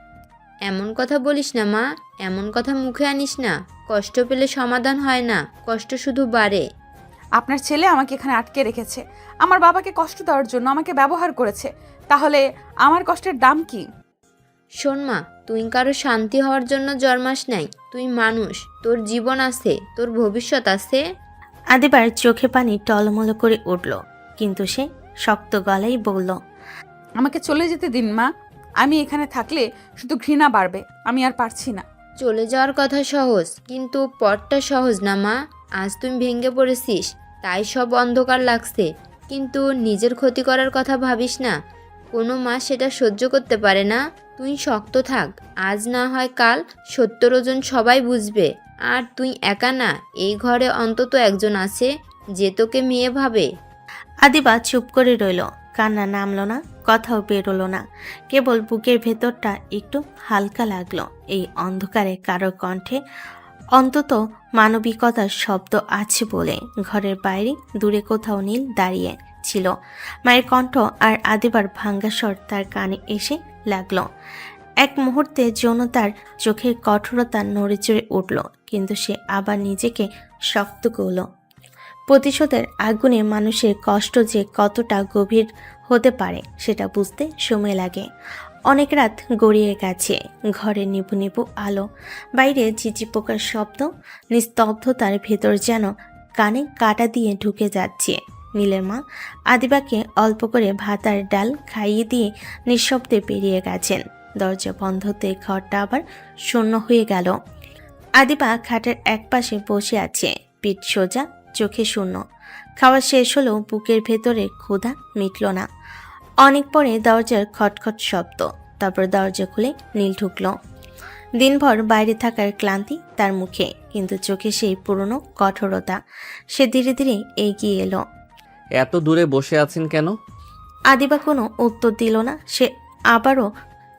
এমন কথা বলিস না মা, এমন কথা মুখে আনিস না। কষ্ট পেলে সমাধান হয় না, কষ্ট শুধু বাড়ে। আপনার ছেলে আমাকে এখানে আটকে রেখেছে, আমার বাবাকে কষ্ট দেওয়ার জন্য আমাকে ব্যবহার করেছে। তাহলে আমার কষ্টের দাম কি? শোন মা, তুই কারো শান্তি হওয়ার জন্য জন্মাস নাই। তুই মানুষ, তোর জীবন আছে, তোর ভবিষ্যৎ আছে। আদিবার চোখে পানি টলমল করে উঠল, কিন্তু সে শক্ত গলায় বলল, আমাকে চলে যেতে দিন মা। আমি এখানে থাকলে শুধু ঘৃণা বাড়বে। আমি আর পারছি না। চলে যাওয়ার কথা সহজ, কিন্তু পথটা সহজ না মা। আজ তুমি ভেঙে পড়েছিস, তাই সব অন্ধকার লাগছে, কিন্তু নিজের ক্ষতি করার কথা ভাবিস না। কোনো মা সেটা সহ্য করতে পারে না। তুই শক্ত থাক, আজ না হয় কাল সত্যর ওজন সবাই বুঝবে। আর তুই একা না, এই ঘরে অন্তত একজন আছে যে তোকে মেয়ে ভাবে। আদিবা চুপ করে রইল, কান্না নামলো না, কথাও বেরোলো না। কেবল বুকের ভেতরটা একটু হালকা লাগলো। এই অন্ধকারে কারো কণ্ঠে অন্তত মানবিকতার শব্দ আছে বলে। ঘরের বাইরে দূরে কোথাও নীল দাঁড়িয়ে ছিল। মায়ের কণ্ঠ আর আদিবার ভাঙ্গা স্বর তার কানে এসে লাগলো। এক মুহূর্তে জন্য তার চোখের কঠোরতা নড়ে চড়ে উঠল, কিন্তু সে আবার নিজেকে শক্ত করল। প্রতিশোধের আগুনে মানুষের কষ্ট যে কতটা গভীর হতে পারে সেটা বুঝতে সময় লাগে। অনেক রাত গড়িয়ে গেছে, ঘরে নিভু নিভু আলো, বাইরে ঝিঝি পোকার শব্দ, নিস্তব্ধতার ভেতর যেন কানে কাটা দিয়ে ঢুকে যাচ্ছে। নীলের মা আদিবাকে অল্প করে ভাত আর ডাল খাইয়ে দিয়ে নিঃশব্দে বেরিয়ে গেছেন। দরজা বন্ধ হতে ঘরটা আবার শূন্য হয়ে গেল। আদিবা খাটের একপাশে বসে আছে, পিঠ সোজা, চোখে শূন্য। খাওয়া শেষ হলেও বুকের ভেতরে ক্ষুধা মিটল না। অনেক পরে দরজার খটখট শব্দ, তারপর দরজা খুলে নীল ঢুকল। দিনভর বাইরে থাকার ক্লান্তি তার মুখে, কিন্তু চোখে সেই পুরনো কঠোরতা। সে ধীরে ধীরে এগিয়ে এলো। এত দূরে বসে আছেন কেন? আদিবা কোনো উত্তর দিল না। সে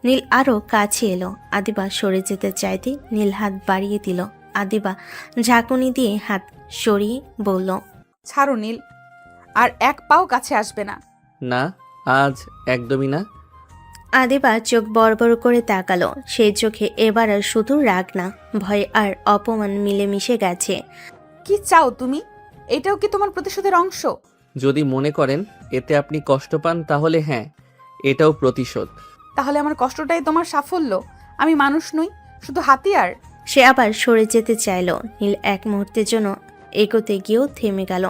নীল আরও কাছে এলো। আদিবা সরে যেতে চাইতে নীল হাত বাড়িয়ে দিল। আদিবা ঝাঁকুনি দিয়ে হাত সরিয়ে বলল, ছাড়ো নীল, আর এক পাও কাছে আসবে না। না, আজ একদমই না। আদিবা চোখ বড় বড় করে তাকালো। সেই চোখে এবার আর শুধু রাগ না, ভয় আর অপমান মিলেমিশে গেছে। কি চাও তুমি? এটাও কি তোমার প্রতিশোধের অংশ? যদি মনে করেন এতে আপনি কষ্ট পান তাহলে হ্যাঁ, এটাও প্রতিশোধ। তাহলে আমার কষ্টটাই তোমার সাফল্য? আমি মানুষ নই, শুধু হাতিয়ার। সে আবার সরে যেতে চাইল। নীল এক মুহূর্তের জন্য এগোতে গিয়েও থেমে গেল।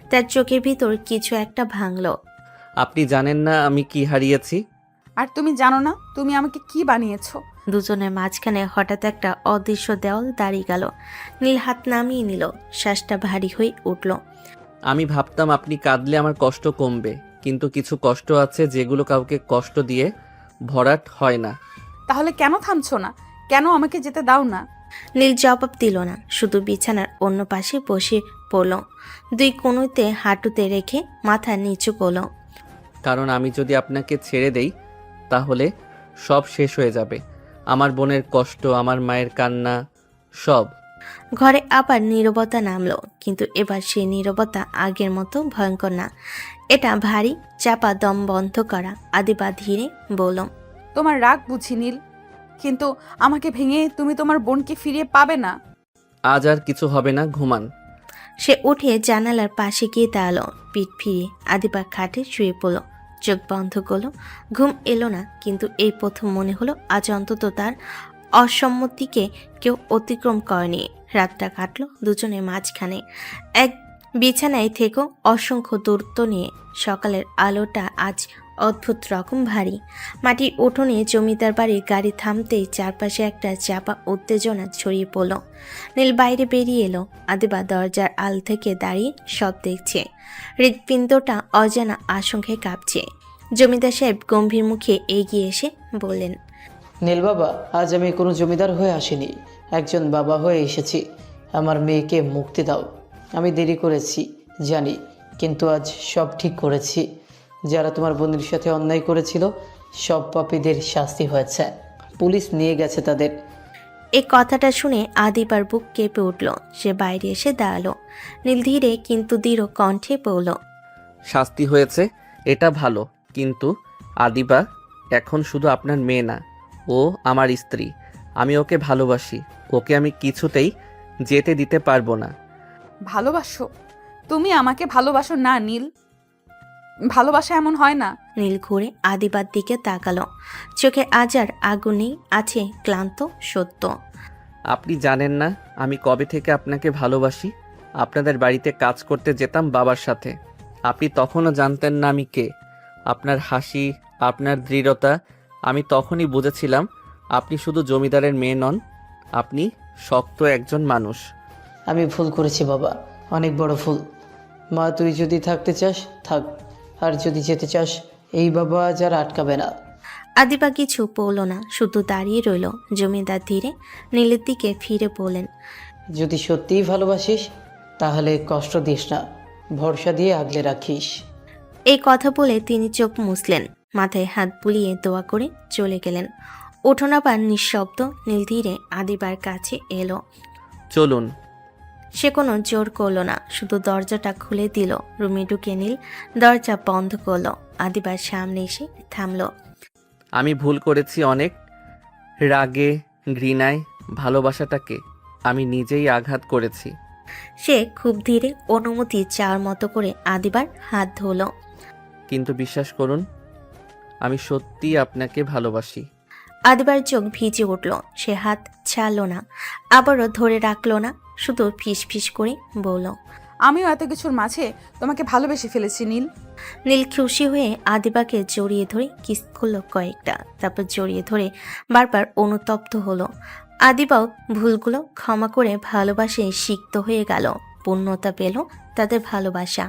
তার চোখের ভিতর কিছু একটা ভাঙল। আপনি জানেন না আমি কি হারিয়েছি? আর তুমি জানো না তুমি আমাকে কি বানিয়েছো। দুজনের মাঝখানে হঠাৎ একটা অদৃশ্য দেওয়াল দাঁড়িয়ে গেল। নীল হাত নামিয়ে নিল, শ্বাসটা ভারী হয়ে উঠল। আমি ভাবতাম আপনি কাঁদলে আমার কষ্ট কমবে, কিন্তু কিছু কষ্ট আছে যেগুলো কাউকে কষ্ট দিয়ে ভরাট হয় না। তাহলে কেন থামছো না? কেন আমাকে যেতে দাও না? নীল জবাব দিল না, শুধু বিছানার অন্য পাশে বসে পড়ল, দুই কোণেতে হাঁটুতে রেখে মাথা নিচু করল। কারণ আমি যদি আপনাকে ছেড়ে দেই তাহলে সব শেষ হয়ে যাবে। আমার বোনের কষ্ট, আমার মায়ের কান্না, সব। ঘরে আবার নীরবতা নামলো, কিন্তু এবার সেই নীরবতা আগের মতো ভয়ঙ্কর না। এটা ভারী, চাপা, দম বন্ধ করা। আদিবা ধীরে বলল, তোমার রাগ বুঝি নীল, কিন্তু আমাকে ভেঙে তুমি তোমার বোনকে ফিরিয়ে পাবে না। আজ আর কিছু হবে না, ঘুমান। সে উঠে জানালার পাশে গিয়ে দাঁড়ালো। পিঠ ফিরিয়ে আদিবা খাটে শুয়ে পড়ল, চোখ বন্ধ করলো। ঘুম এলো না, কিন্তু এই প্রথম মনে হলো আজ অন্তত তার অসম্মতিকে কেউ অতিক্রম করেনি। রাতটা কাটলো দুজনের মাঝখানে, এক বিছানায় থেকেও অসংখ্য দূরত্ব নিয়ে। সকালের আলোটা আজ অদ্ভুত রকম ভারী। মাটির উঠোনে জমিদার বাড়ির গাড়ি থামতেই চারপাশে একটা চাপা উত্তেজনা ছড়িয়ে পড়ল। নীল বাইরে বেরিয়ে এলো। আদিবা দরজার আল থেকে দাঁড়িয়ে সব দেখছে। হৃৎপিণ্ডটা অজানা আশঙ্কায় কাঁপছে। জমিদার সাহেব গম্ভীর মুখে এগিয়ে এসে বললেন, নীল বাবা, আজ আমি কোনো জমিদার হয়ে আসিনি, একজন বাবা হয়ে এসেছি। আমার মেয়েকে মুক্তি দাও। আমি দেরি করেছি জানি, কিন্তু আজ সব ঠিক করেছি। যারা তোমার বোনের সাথে অন্যায় করেছিল সব পাপীদের শাস্তি হয়েছে, পুলিশ নিয়ে গেছে তাদের। এই কথাটা শুনে আদিবার বুক কেঁপে উঠল। সে বাইরে এসে দাঁড়ালো। নীল ধীরে কিন্তু দৃঢ় কণ্ঠে বলল, শাস্তি হয়েছে, এটা ভালো, কিন্তু আদিবা এখন শুধু আপনার মেয়ে না, ও আমার স্ত্রী। আমি ওকে ভালোবাসি, ওকে আমি কিছুতেই যেতে দিতে পারবো না। ভালোবাসো? তুমি আমাকে ভালোবাসো না নীল। ভালোবাসা এমন হয় না। নীল ঘুরে আদিবার দিকে তাকালো। চোখে আজ আর আগুন নেই, আছে ক্লান্ত সত্য। আপনি জানেন না আমি কবে থেকে আপনাকে ভালোবাসি। আপনাদের বাড়িতে কাজ করতে যেতাম বাবার সাথে। আপনি তখনও জানতেন না আমি কে। আপনার হাসি, আপনার দৃঢ়তা, আমি তখনই বুঝেছিলাম আপনি শুধু জমিদারের মেয়ে নন, আপনি শক্ত একজন মানুষ। আমি ভুল করেছি বাবা, অনেক বড় ভুল। মা, তুই যদি থাকতে চাস থাক, আর যদি যেতে চাস এই বাবা আজ আর আটকাবে না। আদিবা কিছু বলল না, শুধু দাঁড়িয়ে রইল। জমিদার ধীরে নীলের দিকে ফিরে বললেন, যদি সত্যিই ভালোবাসিস তাহলে কষ্ট দিস না, ভরসা দিয়ে আগলে রাখিস। এই কথা বলে তিনি চোখ মুছলেন, মাথায় হাত বুলিয়ে দোয়া করে চলে গেলেন। উঠোনা পান নিঃশব্দ। নীল ধীরে আদিবার কাছে এলো। চলুন। সে কোনো জোর করলো না, শুধু দরজাটা খুলে দিল। রুমে ঢুকে নীল দরজা বন্ধ করলো। আদিবার সামনে এসে থামলো। আমি ভুল করেছি অনেক। রাগে, ঘৃণায় ভালোবাসাটাকে আমি নিজেই আঘাত করেছি। সে খুব ধীরে অনুমতি চাওয়ার মতো করে আদিবার হাত ধরলো। কিন্তু বিশ্বাস করুন, আমি সত্যিই আপনাকে ভালোবাসি। আদিবার চোখ ভিজে উঠল। সে হাত ছাড়লো না, আবারও ধরে রাখলো না, শুধু ফিস ফিস করে বলল, আমিও এত কিছুর মাঝে তোমাকে ভালোবেসে ফেলেছি নীল। নীল খুশি হয়ে আদিবাকে জড়িয়ে ধরে কিস করলো কয়েকটা, তারপর জড়িয়ে ধরে বারবার অনুতপ্ত হলো। আদিবাও ভুলগুলো ক্ষমা করে ভালোবাসে সিক্ত হয়ে গেল। পূর্ণতা পেল তাদের ভালোবাসা।